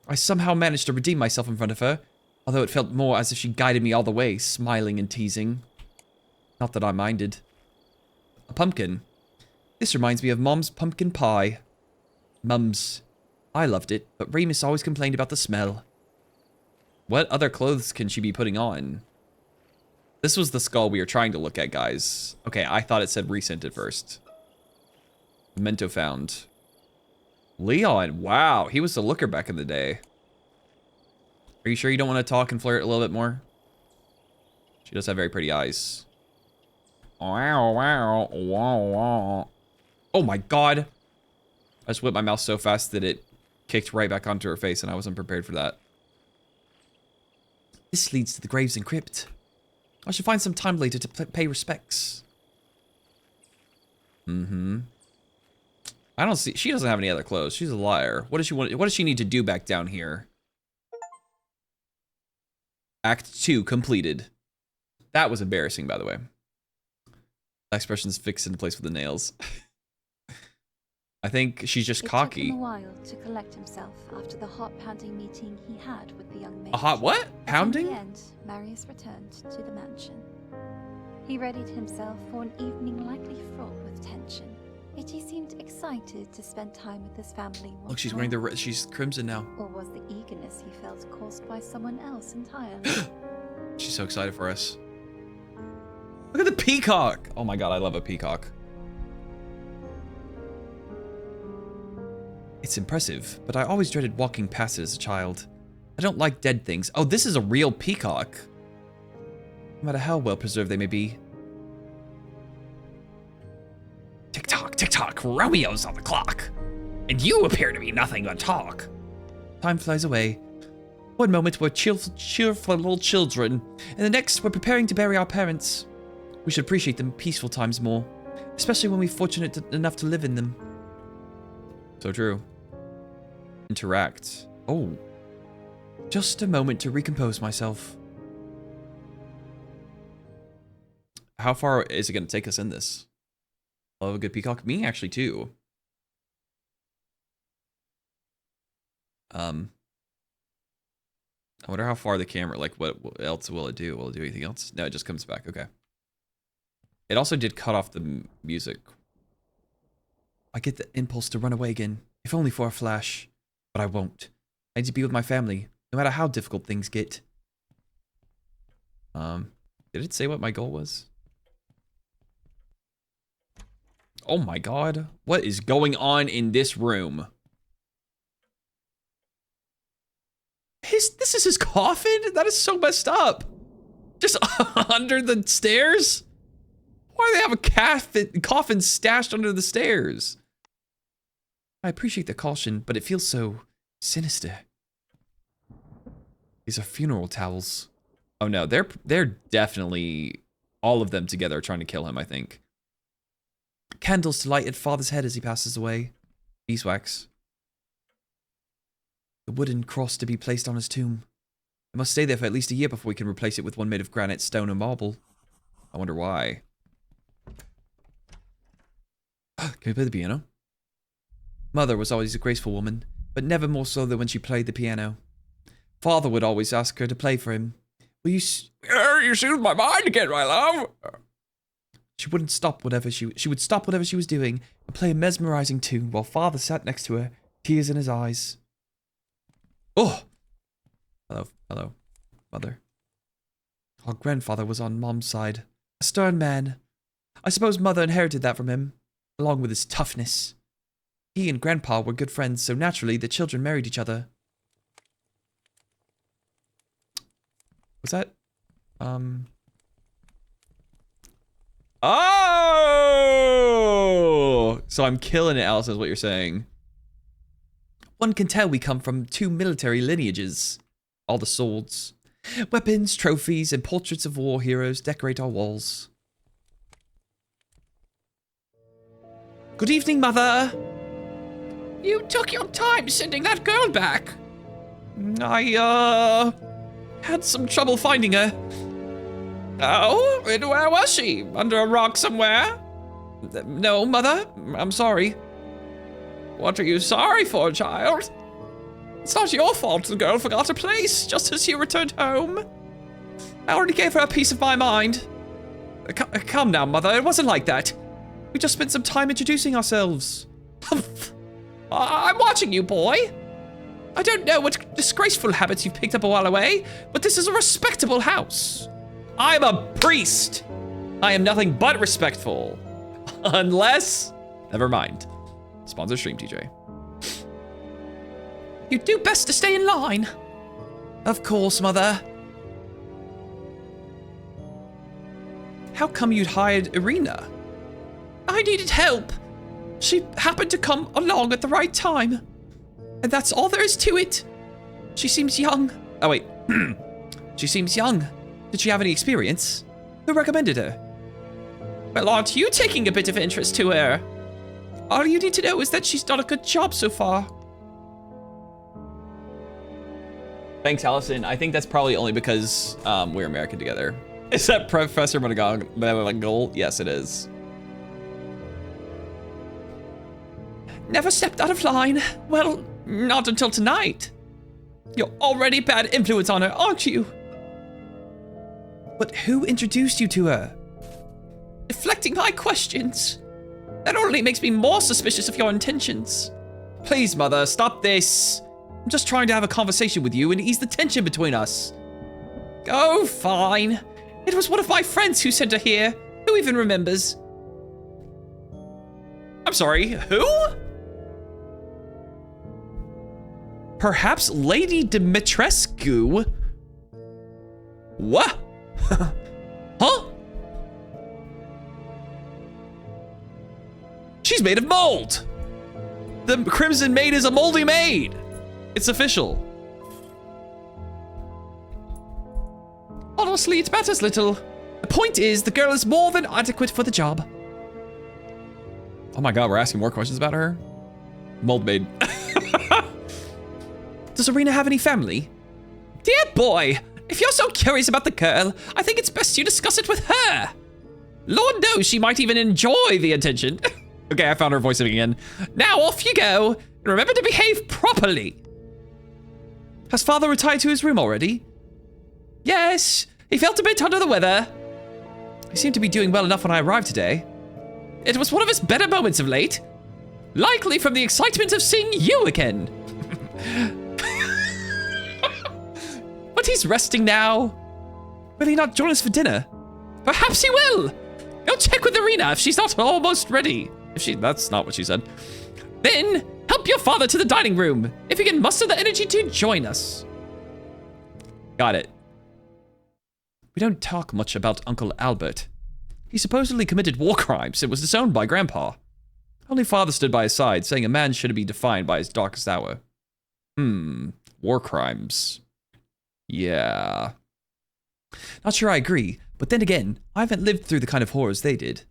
[SPEAKER 1] I somehow managed to redeem myself in front of her, although it felt more as if she guided me all the way, smiling and teasing. Not that I minded. A pumpkin. This reminds me of Mom's pumpkin pie. Mum's. I loved it, but Remus always complained about the smell. What other clothes can she be putting on? This was the skull we were trying to look at, guys. Okay, I thought it said recent at first. Memento found. Leon, wow, he was a looker back in the day. Are you sure you don't want to talk and flirt a little bit more? She does have very pretty eyes. Wow, wow, wow, wow. Oh my god. I just whipped my mouse so fast that it kicked right back onto her face and I wasn't prepared for that. This leads to the graves and crypt. I should find some time later to pay respects. Mm-hmm. I don't see... She doesn't have any other clothes. She's a liar. What does she want? What does she need to do back down here? Act 2 completed. That was embarrassing, by the way. That expression's fixed into place with the nails. I think she's just cocky.
[SPEAKER 2] It took him a while to collect himself after the hot pounding meeting he had with the young maid.
[SPEAKER 1] A hot what? Pounding?
[SPEAKER 2] In the end, Marius returned to the mansion. He readied himself for an evening likely fraught with tension. Yet he seemed excited to spend time with his family once
[SPEAKER 1] Look, she's
[SPEAKER 2] more.
[SPEAKER 1] wearing the... She's crimson now.
[SPEAKER 2] Or was the eagerness he felt caused by someone else entirely?
[SPEAKER 1] She's so excited for us. Look at the peacock! Oh my god, I love a peacock. It's impressive, but I always dreaded walking past it as a child. I don't like dead things. Oh, this is a real peacock. No matter how well preserved they may be. Tick-tock.
[SPEAKER 4] Tick-tock, tick-tock, Romeo's on the clock. And you appear to be nothing but talk.
[SPEAKER 1] Time flies away. One moment we're cheerful little children, and the next we're preparing to bury our parents. We should appreciate the peaceful times more, especially when we're fortunate enough to live in them. So true. Interact. Oh. Just a moment to recompose myself. How far is it going to take us in this? Oh, a good peacock. Me, actually, too. I wonder how far the camera, like, what else will it do? Will it do anything else? No, it just comes back. Okay. It also did cut off the music. I get the impulse to run away again, if only for a flash. But I won't. I need to be with my family, no matter how difficult things get. Did it say what my goal was? Oh my god. What is going on in this room? This is his coffin? That is so messed up. Just under the stairs? Why do they have a coffin stashed under the stairs? I appreciate the caution, but it feels so sinister. These are funeral towels. Oh no, they're definitely all of them together trying to kill him, I think. Candles to light at father's head as he passes away. Beeswax. The wooden cross to be placed on his tomb. It must stay there for at least a year before we can replace it with one made of granite, stone, and marble. I wonder why. Can we play the piano? Mother was always a graceful woman, but never more so than when she played the piano. Father would always ask her to play for him. Will you
[SPEAKER 3] You soothe my mind again, my love.
[SPEAKER 1] She wouldn't stop whatever she would stop whatever she was doing and play a mesmerizing tune while father sat next to her, tears in his eyes. Oh! Hello, mother. Our grandfather was on mom's side. A stern man. I suppose mother inherited that from him, along with his toughness. He and grandpa were good friends, so naturally the children married each other. Was that? Oh! So I'm killing it, Alice, is what you're saying. One can tell we come from two military lineages. All the swords, weapons, trophies, and portraits of war heroes decorate our walls. Good evening, Mother.
[SPEAKER 4] You took your time sending that girl back.
[SPEAKER 1] I, had some trouble finding her.
[SPEAKER 4] Oh, and where was she? Under a rock somewhere?
[SPEAKER 1] No, Mother, I'm sorry.
[SPEAKER 4] What are you sorry for, child? It's not your fault the girl forgot her place just as you returned home.
[SPEAKER 1] I already gave her a piece of my mind. Come now, Mother, it wasn't like that. We just spent some time introducing ourselves.
[SPEAKER 4] I'm watching you, boy. I don't know what disgraceful habits you've picked up a while away, but this is a respectable house.
[SPEAKER 1] I'm a priest. I am nothing but respectful. Unless... Never mind. Sponsor stream, TJ.
[SPEAKER 4] You do best to stay in line.
[SPEAKER 1] Of course, Mother. How come you'd hired Irina?
[SPEAKER 4] I needed help. She happened to come along at the right time. And that's all there is to it. She seems young.
[SPEAKER 1] Oh, wait. She seems young. Did she have any experience? Who recommended her?
[SPEAKER 4] Well, aren't you taking a bit of interest to her? All you need to know is that she's done a good job so far.
[SPEAKER 1] Thanks, Allison. I think that's probably only because we're American together. Is that Professor McGonagall? Yes, it is.
[SPEAKER 4] Never stepped out of line. Well, not until tonight. You're already bad influence on her, aren't you?
[SPEAKER 1] But who introduced you to her?
[SPEAKER 4] Deflecting my questions. That only makes me more suspicious of your intentions.
[SPEAKER 1] Please, Mother, stop this. I'm just trying to have a conversation with you and ease the tension between us.
[SPEAKER 4] Oh, fine. It was one of my friends who sent her here. Who even remembers?
[SPEAKER 1] I'm sorry, who? Perhaps Lady Dimitrescu? What? Huh? She's made of mold. The Crimson Maid is a moldy maid. It's official.
[SPEAKER 4] Honestly, it matters little. The point is, the girl is more than adequate for the job.
[SPEAKER 1] Oh my god, we're asking more questions about her? Mold maid.
[SPEAKER 4] Does Irina have any family? Dear boy, if you're so curious about the girl, I think it's best you discuss it with her. Lord knows she might even enjoy the attention.
[SPEAKER 1] Okay, I found her voice again.
[SPEAKER 4] Now off you go, and remember to behave properly.
[SPEAKER 1] Has father retired to his room already?
[SPEAKER 4] Yes, he felt a bit under the weather.
[SPEAKER 1] He seemed to be doing well enough when I arrived today.
[SPEAKER 4] It was one of his better moments of late. Likely from the excitement of seeing you again. But he's resting now.
[SPEAKER 1] Will he not join us for dinner?
[SPEAKER 4] Perhaps he will. Go check with Irina if she's not almost ready.
[SPEAKER 1] That's not what she said.
[SPEAKER 4] Then help your father to the dining room if he can muster the energy to join us.
[SPEAKER 1] Got it. We don't talk much about Uncle Albert. He supposedly committed war crimes and was disowned by Grandpa. Only father stood by his side, saying a man shouldn't be defined by his darkest hour. War crimes. Yeah. Not sure I agree, but then again, I haven't lived through the kind of horrors they did.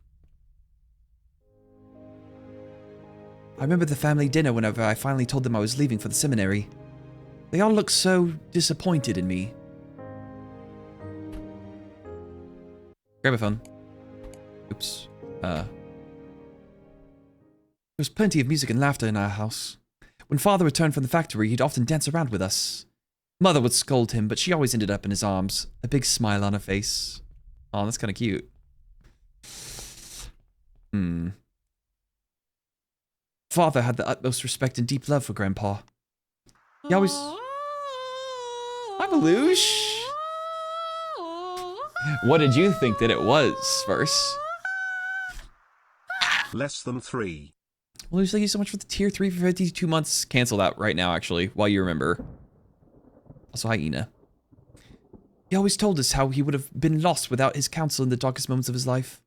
[SPEAKER 1] I remember the family dinner whenever I finally told them I was leaving for the seminary. They all looked so disappointed in me. Grab my phone. Oops. There was plenty of music and laughter in our house. When father returned from the factory, he'd often dance around with us. Mother would scold him, but she always ended up in his arms, a big smile on her face. Oh, that's kind of cute. Father had the utmost respect and deep love for Grandpa. He always... Hi, Belush. What did you think that it was, Verse?
[SPEAKER 5] Less than 3.
[SPEAKER 1] Belush, thank you so much for the tier 3 for 52 months. Cancel that right now, actually, while you remember. Also, hi, Ina. He always told us how he would have been lost without his counsel in the darkest moments of his life.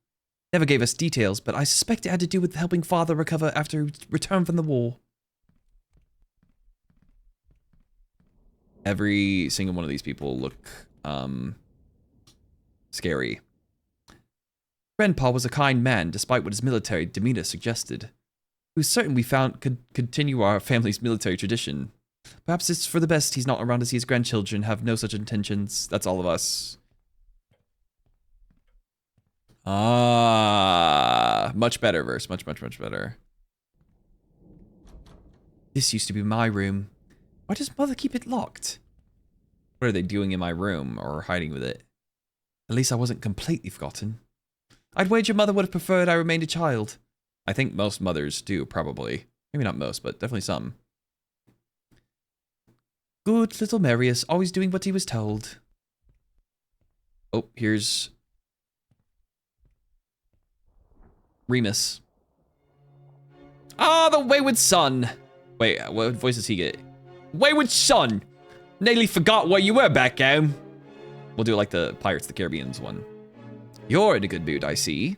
[SPEAKER 1] Never gave us details, but I suspect it had to do with helping father recover after he returned from the war. Every single one of these people look, scary. Grandpa was a kind man, despite what his military demeanor suggested. He was certain we could continue our family's military tradition. Perhaps it's for the best he's not around to see his grandchildren have no such intentions. That's all of us. Ah, much better, Verse. Much better. This used to be my room. Why does Mother keep it locked? What are they doing in my room, or hiding with it? At least I wasn't completely forgotten. I'd wager Mother would have preferred I remained a child. I think most mothers do, probably. Maybe not most, but definitely some. Good little Marius, always doing what he was told. Oh, here's... Remus. Ah, the wayward son. Wait, what voice does he get? Wayward son! Nearly forgot where you were back home. We'll do it like the Pirates of the Caribbean's one. You're in a good mood, I see.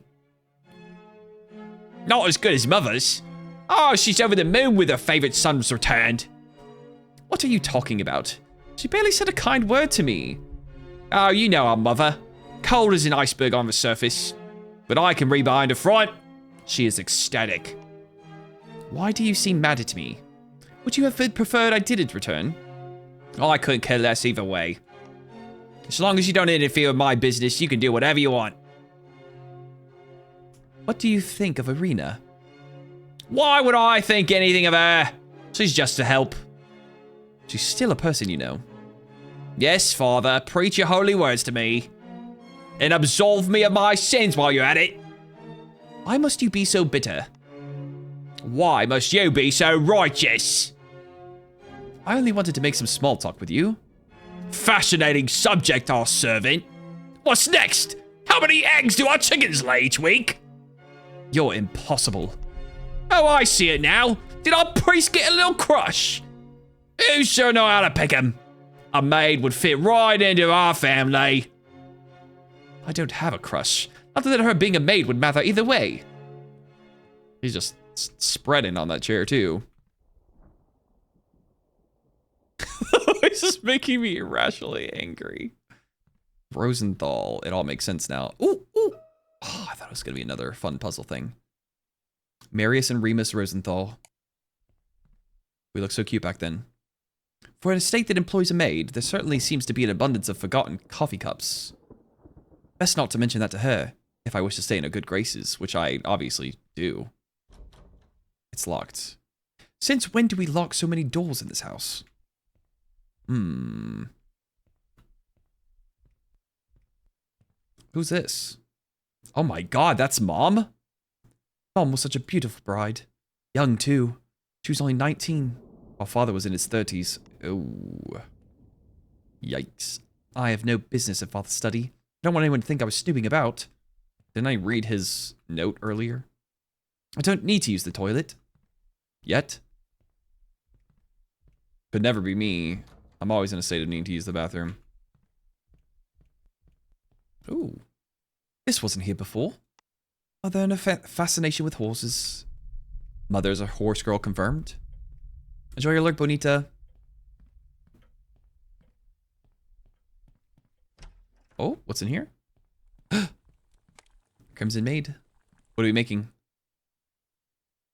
[SPEAKER 1] Not as good as Mother's. Oh, she's over the moon with her favorite son's returned. What are you talking about? She barely said a kind word to me. Oh, you know our Mother. Cold as an iceberg on the surface. But I can read behind her front. She is ecstatic. Why do you seem mad at me? Would you have preferred I didn't return? Oh, I couldn't care less either way. As long as you don't interfere with my business, you can do whatever you want. What do you think of Irina? Why would I think anything of her? She's just a help. She's still a person, you know. Yes, Father, preach your holy words to me. And absolve me of my sins while you're at it. Why must you be so bitter? Why must you be so righteous? I only wanted to make some small talk with you. Fascinating subject, our servant. What's next? How many eggs do our chickens lay each week? You're impossible. Oh, I see it now. Did our priest get a little crush? You sure know how to pick 'em. A maid would fit right into our family. I don't have a crush. Not that her being a maid would matter either way. He's just spreading on that chair, too. It's just making me irrationally angry. Rosenthal. It all makes sense now. Ooh, ooh. Oh, I thought it was going to be another fun puzzle thing. Marius and Remus Rosenthal. We looked so cute back then. For an estate that employs a maid, there certainly seems to be an abundance of forgotten coffee cups. Best not to mention that to her, if I wish to stay in her good graces, which I obviously do. It's locked. Since when do we lock so many doors in this house? Who's this? Oh my god, that's Mom? Mom was such a beautiful bride. Young, too. She was only 19, while Father was in his 30s. Oh. Yikes. I have no business at Father's study. I don't want anyone to think I was snooping about. Didn't I read his note earlier? I don't need to use the toilet. Yet. Could never be me. I'm always in a state of needing to use the bathroom. Ooh. This wasn't here before. Mother and a fascination with horses. Mother's a horse girl confirmed. Enjoy your lurk, Bonita. Oh, what's in here? Crimson Maid. What are we making?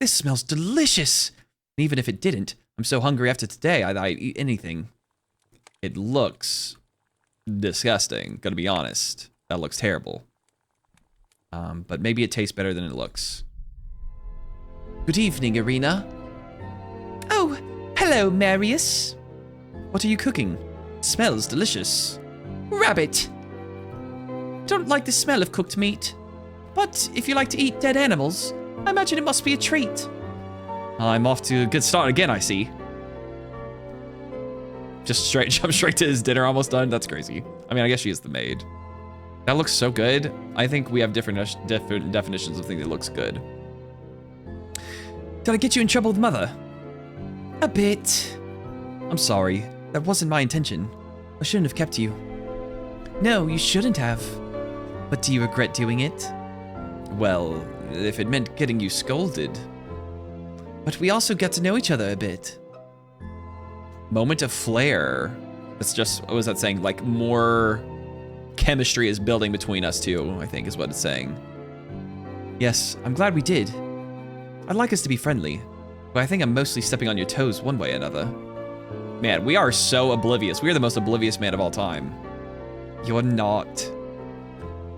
[SPEAKER 1] This smells delicious! And even if it didn't, I'm so hungry after today, I'd eat anything. It looks disgusting, gotta be honest. That looks terrible. But maybe it tastes better than it looks. Good evening, Irina. Oh, hello, Marius. What are you cooking? It smells delicious. Rabbit. Don't like the smell of cooked meat. But if you like to eat dead animals, I imagine it must be a treat. I'm off to a good start again, I see. Just jump straight to his dinner, almost done. That's crazy. I mean, I guess she is the maid. That looks so good. I think we have different definitions of things that looks good. Did I get you in trouble with Mother? A bit. I'm sorry. That wasn't my intention. I shouldn't have kept you. No, you shouldn't have. But do you regret doing it? Well, if it meant getting you scolded. But we also get to know each other a bit. Moment of flair. It's just, what was that saying? Like, more chemistry is building between us two, I think is what it's saying. Yes, I'm glad we did. I'd like us to be friendly, but I think I'm mostly stepping on your toes one way or another. Man, we are so oblivious. We are the most oblivious man of all time. You're not.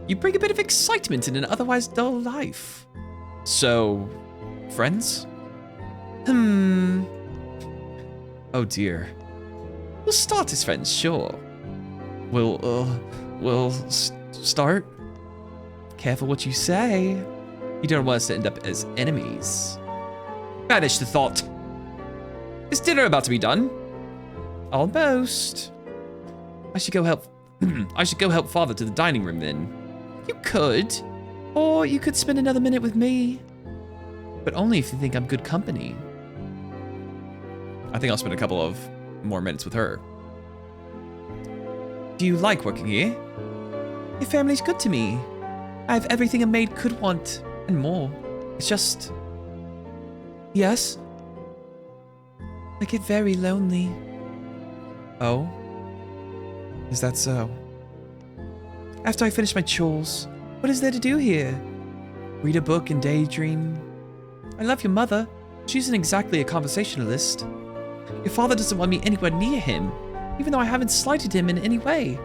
[SPEAKER 1] You bring a bit of excitement in an otherwise dull life. So, friends? Oh dear. We'll start as friends, sure. We'll start? Careful what you say. You don't want us to end up as enemies. Banish the thought. Is dinner about to be done? Almost. I should go help. I should go help Father to the dining room then. You could. Or you could spend another minute with me. But only if you think I'm good company. I think I'll spend a couple of more minutes with her. Do you like working here? Your family's good to me. I have everything a maid could want, and more. It's just... Yes? I get very lonely. Oh? Is that so? After I finish my chores, what is there to do here? Read a book and daydream. I love your mother. She isn't exactly a conversationalist. Your father doesn't want me anywhere near him, even though I haven't slighted him in any way.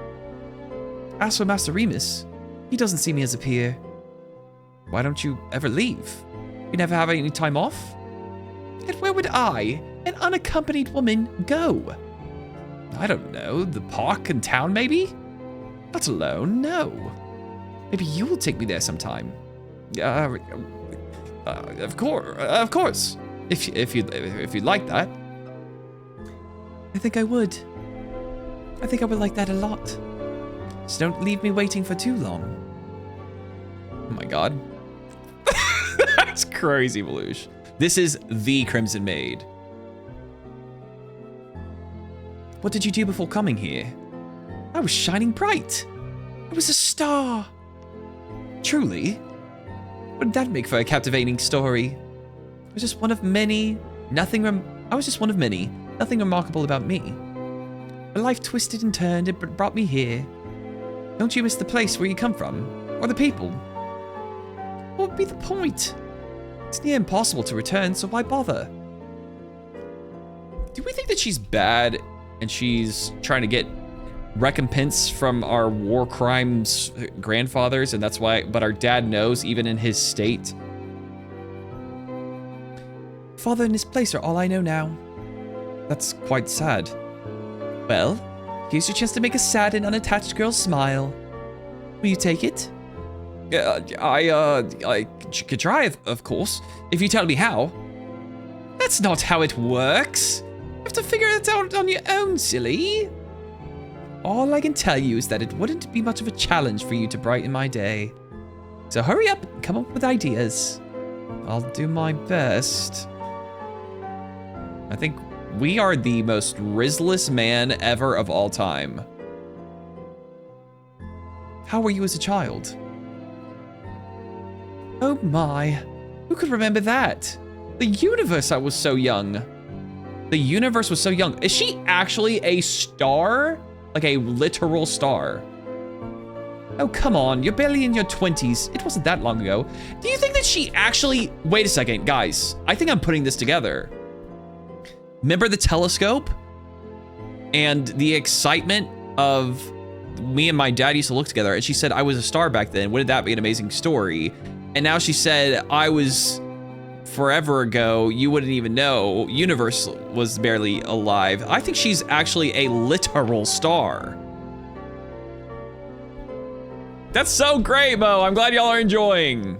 [SPEAKER 1] As for Master Remus, he doesn't see me as a peer. Why don't you ever leave? You never have any time off? And where would I, an unaccompanied woman, go? I don't know, the park in town maybe? Not alone, no. Maybe you will take me there sometime. Of course. If you'd like that. I think I would. I think I would like that a lot. Just don't leave me waiting for too long. Oh my god. That's crazy, Belush. This is the Crimson Maid. What did you do before coming here? I was shining bright. I was a star. Truly? Wouldn't that make for a captivating story? I was just one of many. I was just one of many. Nothing remarkable about me. But life twisted and turned and brought me here. Don't you miss the place where you come from? Or the people? What would be the point? It's near impossible to return, so why bother? Do we think that she's bad and she's trying to get recompense from our war crimes grandfathers, and that's why, but our dad knows even in his state? Father and his place are all I know now. That's quite sad. Well, here's your chance to make a sad and unattached girl smile. Will you take it? I could try, of course, if you tell me how. That's not how it works. You have to figure it out on your own, silly. All I can tell you is that it wouldn't be much of a challenge for you to brighten my day. So hurry up and come up with ideas. I'll do my best. I think we are the most risless man ever of all time. How were you as a child? Oh my, who could remember that? The universe, I was so young. The universe was so young. Is she actually a star? Like a literal star? Oh, come on, you're barely in your 20s. It wasn't that long ago. Do you think that she actually, wait a second, guys. I think I'm putting this together. Remember the telescope? And the excitement of me and my dad used to look together, and she said I was a star back then. Wouldn't that be an amazing story? And now she said I was forever ago, you wouldn't even know. Universe was barely alive. I think she's actually a literal star. That's so great, Mo. I'm glad y'all are enjoying.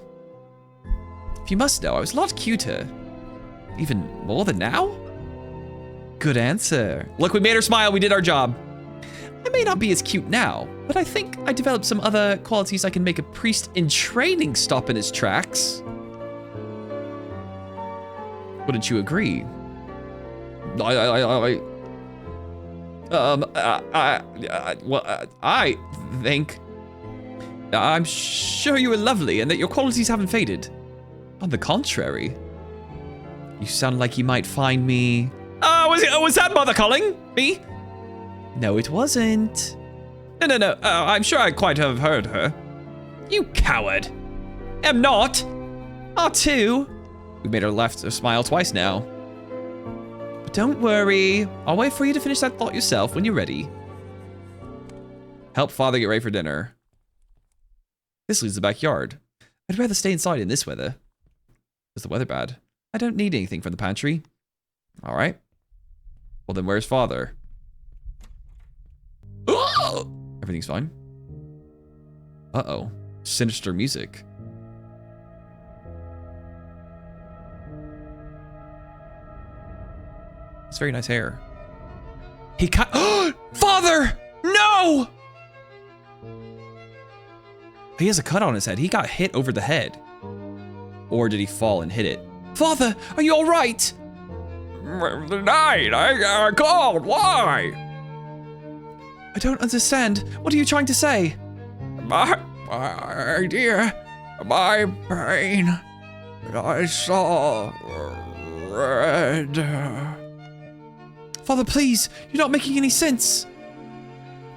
[SPEAKER 1] If you must know, I was a lot cuter. Even more than now? Good answer. Look, we made her smile. We did our job. I may not be as cute now, but I think I developed some other qualities I can make a priest in training stop in his tracks. Wouldn't you agree? I think I'm sure you are lovely and that your qualities haven't faded. On the contrary, you sound like you might find me. Was that Mother calling me? No, it wasn't. No. I'm sure I quite have heard her. You coward. Am not. R2. We made her laugh or smile twice now. But don't worry. I'll wait for you to finish that thought yourself when you're ready. Help father get ready for dinner. This leaves the backyard. I'd rather stay inside in this weather. Is the weather bad? I don't need anything from the pantry. All right. Well, then where's father? Oh! Everything's fine. Uh-oh. Sinister music. It's very nice hair. He cut. Father! No! He has a cut on his head. He got hit over the head. Or did he fall and hit it? Father, are you all right?
[SPEAKER 3] The night I called. Why?
[SPEAKER 1] I don't understand. What are you trying to say?
[SPEAKER 3] My dear, my brain. I saw red.
[SPEAKER 1] Father, please. You're not making any sense.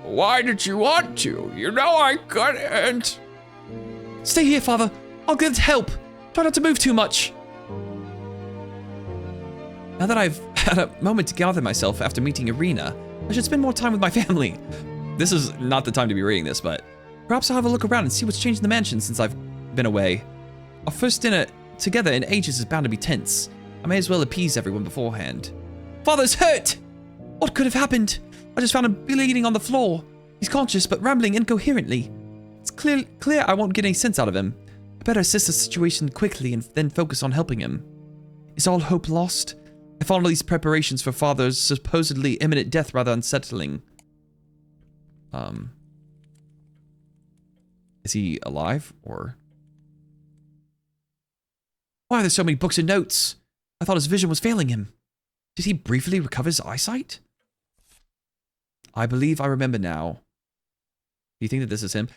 [SPEAKER 3] Why did you want to? You know I couldn't.
[SPEAKER 1] Stay here, Father. I'll get help. Try not to move too much. Now that I've had a moment to gather myself after meeting Irina, I should spend more time with my family. This is not the time to be reading this, but perhaps I'll have a look around and see what's changed in the mansion since I've been away. Our first dinner together in ages is bound to be tense. I may as well appease everyone beforehand. Father's hurt! What could have happened? I just found him bleeding on the floor. He's conscious but rambling incoherently. It's clear I won't get any sense out of him. I better assess the situation quickly and then focus on helping him. Is all hope lost? I found all these preparations for Father's supposedly imminent death rather unsettling. Is he alive, or? Why are there so many books and notes? I thought his vision was failing him. Did he briefly recover his eyesight? I believe I remember now. Do you think that this is him?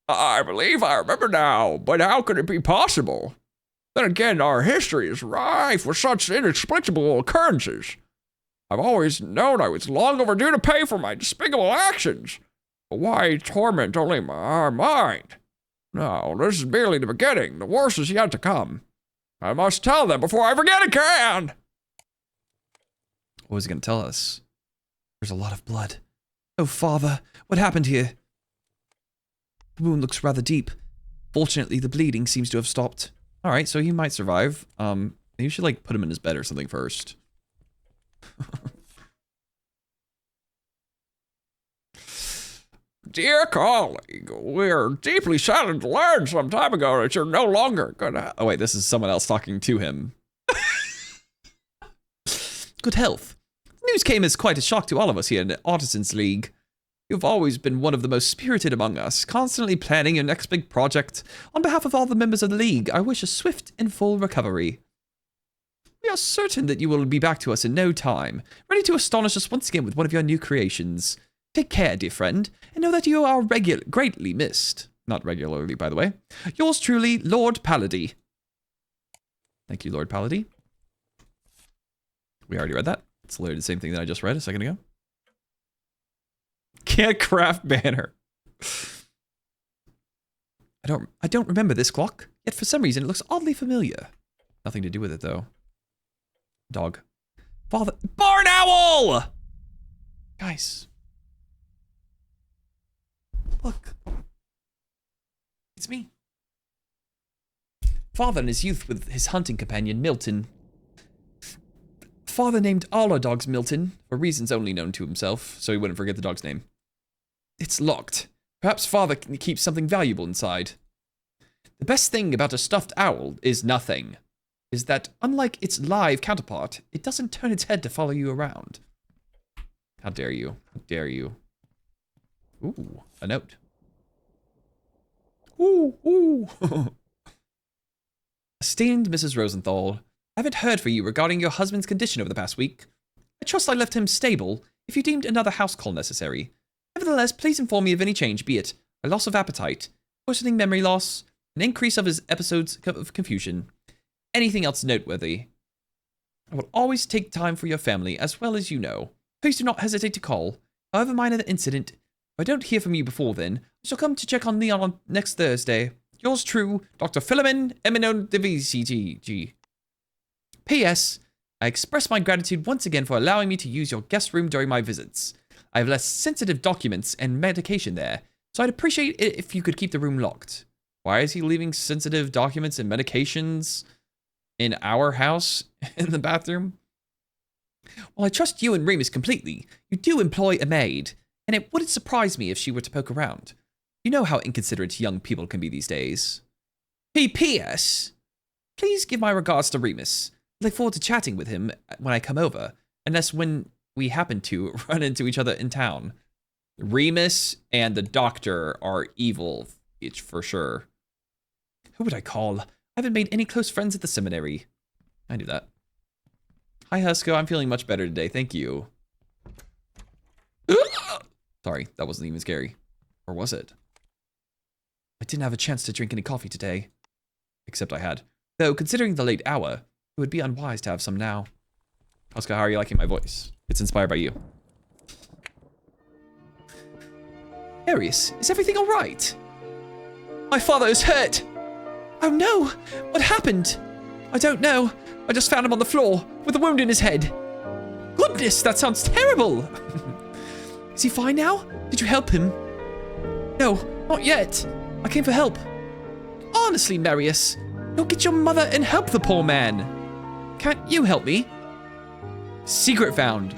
[SPEAKER 3] I believe I remember now, but how could it be possible? Then again, our history is rife with such inexplicable occurrences. I've always known I was long overdue to pay for my despicable actions. But why torment only my mind? No, this is merely the beginning. The worst is yet to come. I must tell them before I forget again!
[SPEAKER 1] What was he going to tell us? There's a lot of blood. Oh, Father, what happened here? The wound looks rather deep. Fortunately, the bleeding seems to have stopped. All right, so he might survive. Maybe you should, like, put him in his bed or something first.
[SPEAKER 3] Dear colleague, we're deeply saddened to learn some time ago that you're no longer gonna...
[SPEAKER 1] Oh, wait, this is someone else talking to him. Good health. The news came as quite a shock to all of us here in the Artisans League. You've always been one of the most spirited among us, constantly planning your next big project. On behalf of all the members of the League, I wish a swift and full recovery. We are certain that you will be back to us in no time, ready to astonish us once again with one of your new creations. Take care, dear friend, and know that you are greatly missed. Not regularly, by the way. Yours truly, Lord Paladie. Thank you, Lord Paladie. We already read that. It's literally the same thing that I just read a second ago. Can't craft banner. I don't remember this clock, yet for some reason it looks oddly familiar. Nothing to do with it, though. Dog. Father. Barn owl! Guys. Look. It's me. Father in his youth with his hunting companion, Milton. Father named all our dogs Milton, for reasons only known to himself, so he wouldn't forget the dog's name. It's locked. Perhaps Father can keep something valuable inside. The best thing about a stuffed owl is nothing. Is that, unlike its live counterpart, it doesn't turn its head to follow you around. How dare you? How dare you? Ooh, a note. Ooh, ooh. Esteemed Mrs. Rosenthal, I haven't heard from you regarding your husband's condition over the past week. I trust I left him stable, if you deemed another house call necessary. Nevertheless, please inform me of any change, be it a loss of appetite, worsening memory loss, an increase of his episodes of confusion, anything else noteworthy. I will always take time for your family, as well as you know. Please do not hesitate to call. However minor the incident, if I don't hear from you before then, I shall come to check on Leon on next Thursday. Yours true, Dr. Philemon Emino de VCG. P.S. I express my gratitude once again for allowing me to use your guest room during my visits. I have less sensitive documents and medication there, so I'd appreciate it if you could keep the room locked. Why is he leaving sensitive documents and medications in our house in the bathroom? Well, I trust you and Remus completely. You do employ a maid, and it wouldn't surprise me if she were to poke around. You know how inconsiderate young people can be these days. P.S. Please give my regards to Remus. I look forward to chatting with him when I come over, unless when we happen to run into each other in town. Remus and the doctor are evil, it's for sure. Who would I call? I haven't made any close friends at the seminary. I knew that. Hi, Husko. I'm feeling much better today. Thank you. Sorry, that wasn't even scary. Or was it? I didn't have a chance to drink any coffee today. Except I had. Though, considering the late hour, it would be unwise to have some now. Husko, how are you liking my voice? It's inspired by you. Arius, is everything all right? My father is hurt. Oh no! What happened? I don't know. I just found him on the floor with a wound in his head. Goodness, that sounds terrible. Is he fine now? Did you help him? No, not yet. I came for help. Honestly, Marius, go get your mother and help the poor man. Can't you help me? Secret found.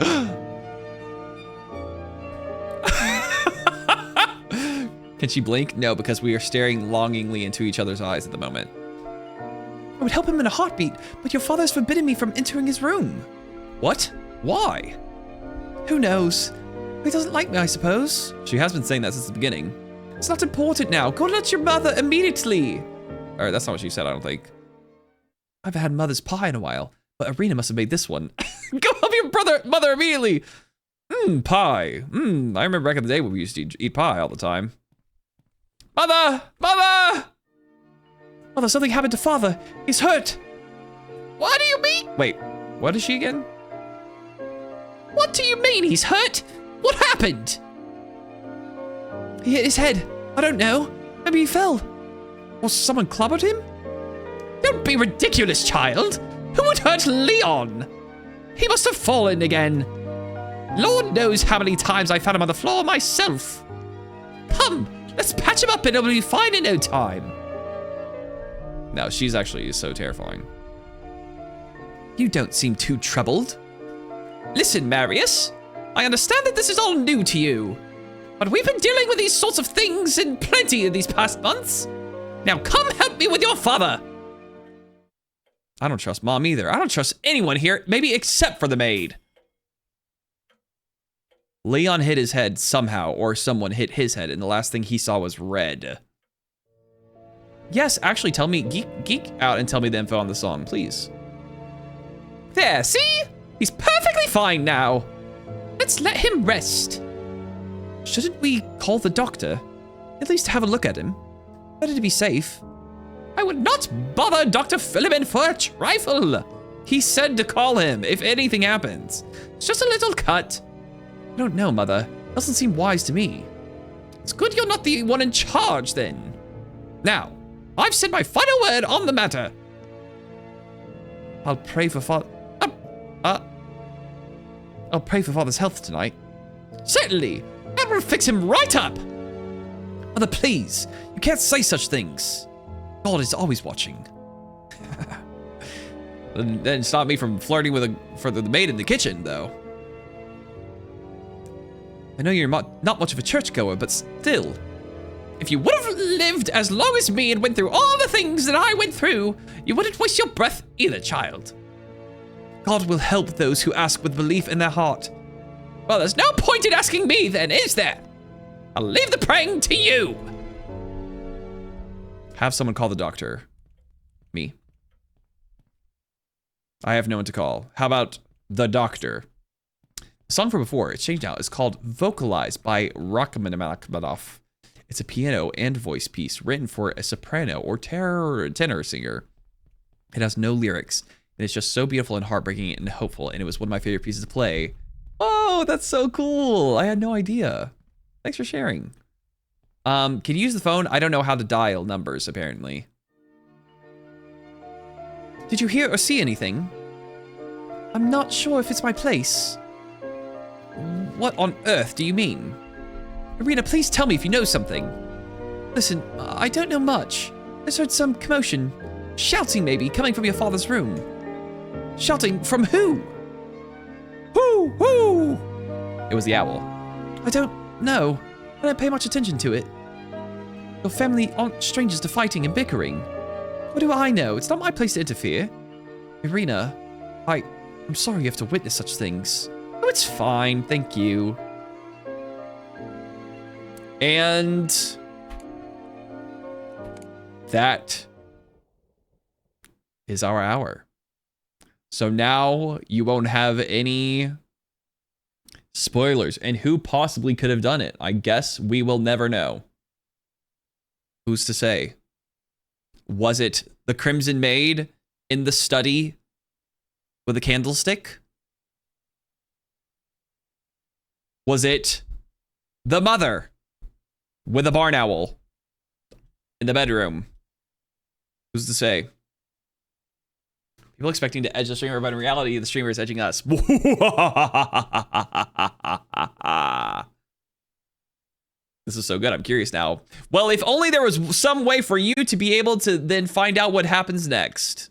[SPEAKER 1] Can she blink? No, because we are staring longingly into each other's eyes at the moment. I would help him in a heartbeat, but your father has forbidden me from entering his room. What? Why? Who knows? He doesn't like me, I suppose. She has been saying that since the beginning. It's not important now. Go let your mother immediately. Alright, that's not what she said, I don't think. I haven't had mother's pie in a while, but Arena must have made this one. Go help your mother immediately. Pie. I remember back in the day when we used to eat pie all the time. Mother! Mother! Mother, something happened to father. He's hurt.
[SPEAKER 4] What do you mean?
[SPEAKER 1] Wait, what is she again?
[SPEAKER 4] What do you mean he's hurt? What happened?
[SPEAKER 1] He hit his head. I don't know. Maybe he fell. Or someone clobbered him?
[SPEAKER 4] Don't be ridiculous, child. Who would hurt Leon? He must have fallen again. Lord knows how many times I found him on the floor myself. Come, let's patch him up and he'll be fine in no time.
[SPEAKER 1] No, she's actually so terrifying.
[SPEAKER 4] You don't seem too troubled. Listen, Marius, I understand that this is all new to you, but we've been dealing with these sorts of things in plenty in these past months. Now come help me with your father.
[SPEAKER 1] I don't trust Mom either. I don't trust anyone here, maybe except for the maid. Leon hit his head somehow, or someone hit his head, and the last thing he saw was red. Yes, actually, tell me, geek out and tell me the info on the song, please.
[SPEAKER 4] There, see? He's perfectly fine now. Let's let him rest.
[SPEAKER 1] Shouldn't we call the doctor? At least have a look at him. Better to be safe.
[SPEAKER 4] I would not bother Dr. Philemon for a trifle.
[SPEAKER 1] He said to call him if anything happens.
[SPEAKER 4] It's just a little cut.
[SPEAKER 1] I don't know, Mother. Doesn't seem wise to me.
[SPEAKER 4] It's good you're not the one in charge, then. Now, I've said my final word on the matter.
[SPEAKER 1] I'll pray for I'll pray for Father's health tonight.
[SPEAKER 4] Certainly. That will fix him right up.
[SPEAKER 1] Mother, please. You can't say such things. God is always watching. Then stop me from flirting with the maid in the kitchen, though. I know you're not much of a churchgoer, but still.
[SPEAKER 4] If you would have lived as long as me and went through all the things that I went through, you wouldn't waste your breath either, child.
[SPEAKER 1] God will help those who ask with belief in their heart.
[SPEAKER 4] Well, there's no point in asking me then, is there? I'll leave the praying to you.
[SPEAKER 1] Have someone call the doctor. Me. I have no one to call. How about the doctor? The song from before, it's changed now. It's called Vocalized by Rachmaninoff. It's a piano and voice piece written for a soprano or tenor singer. It has no lyrics, and it's just so beautiful and heartbreaking and hopeful, and it was one of my favorite pieces to play. Oh, that's so cool. I had no idea. Thanks for sharing. Can you use the phone? I don't know how to dial numbers, apparently. Did you hear or see anything? I'm not sure if it's my place. What on earth do you mean? Irina, please tell me if you know something. Listen, I don't know much. I just heard some commotion. Shouting, maybe, coming from your father's room. Shouting from who? Who? It was the owl. I don't know. I don't pay much attention to it. Your family aren't strangers to fighting and bickering. What do I know? It's not my place to interfere. Irina, I'm sorry you have to witness such things. Oh, it's fine, thank you. And that is our hour. So now you won't have any spoilers. And who possibly could have done it? I guess we will never know. Who's to say? Was it the Crimson Maid in the study with a candlestick? Was it the mother with a barn owl in the bedroom? Who's to say? People expecting to edge the streamer, but in reality, the streamer is edging us. This is so good. I'm curious now. Well, if only there was some way for you to be able to then find out what happens next.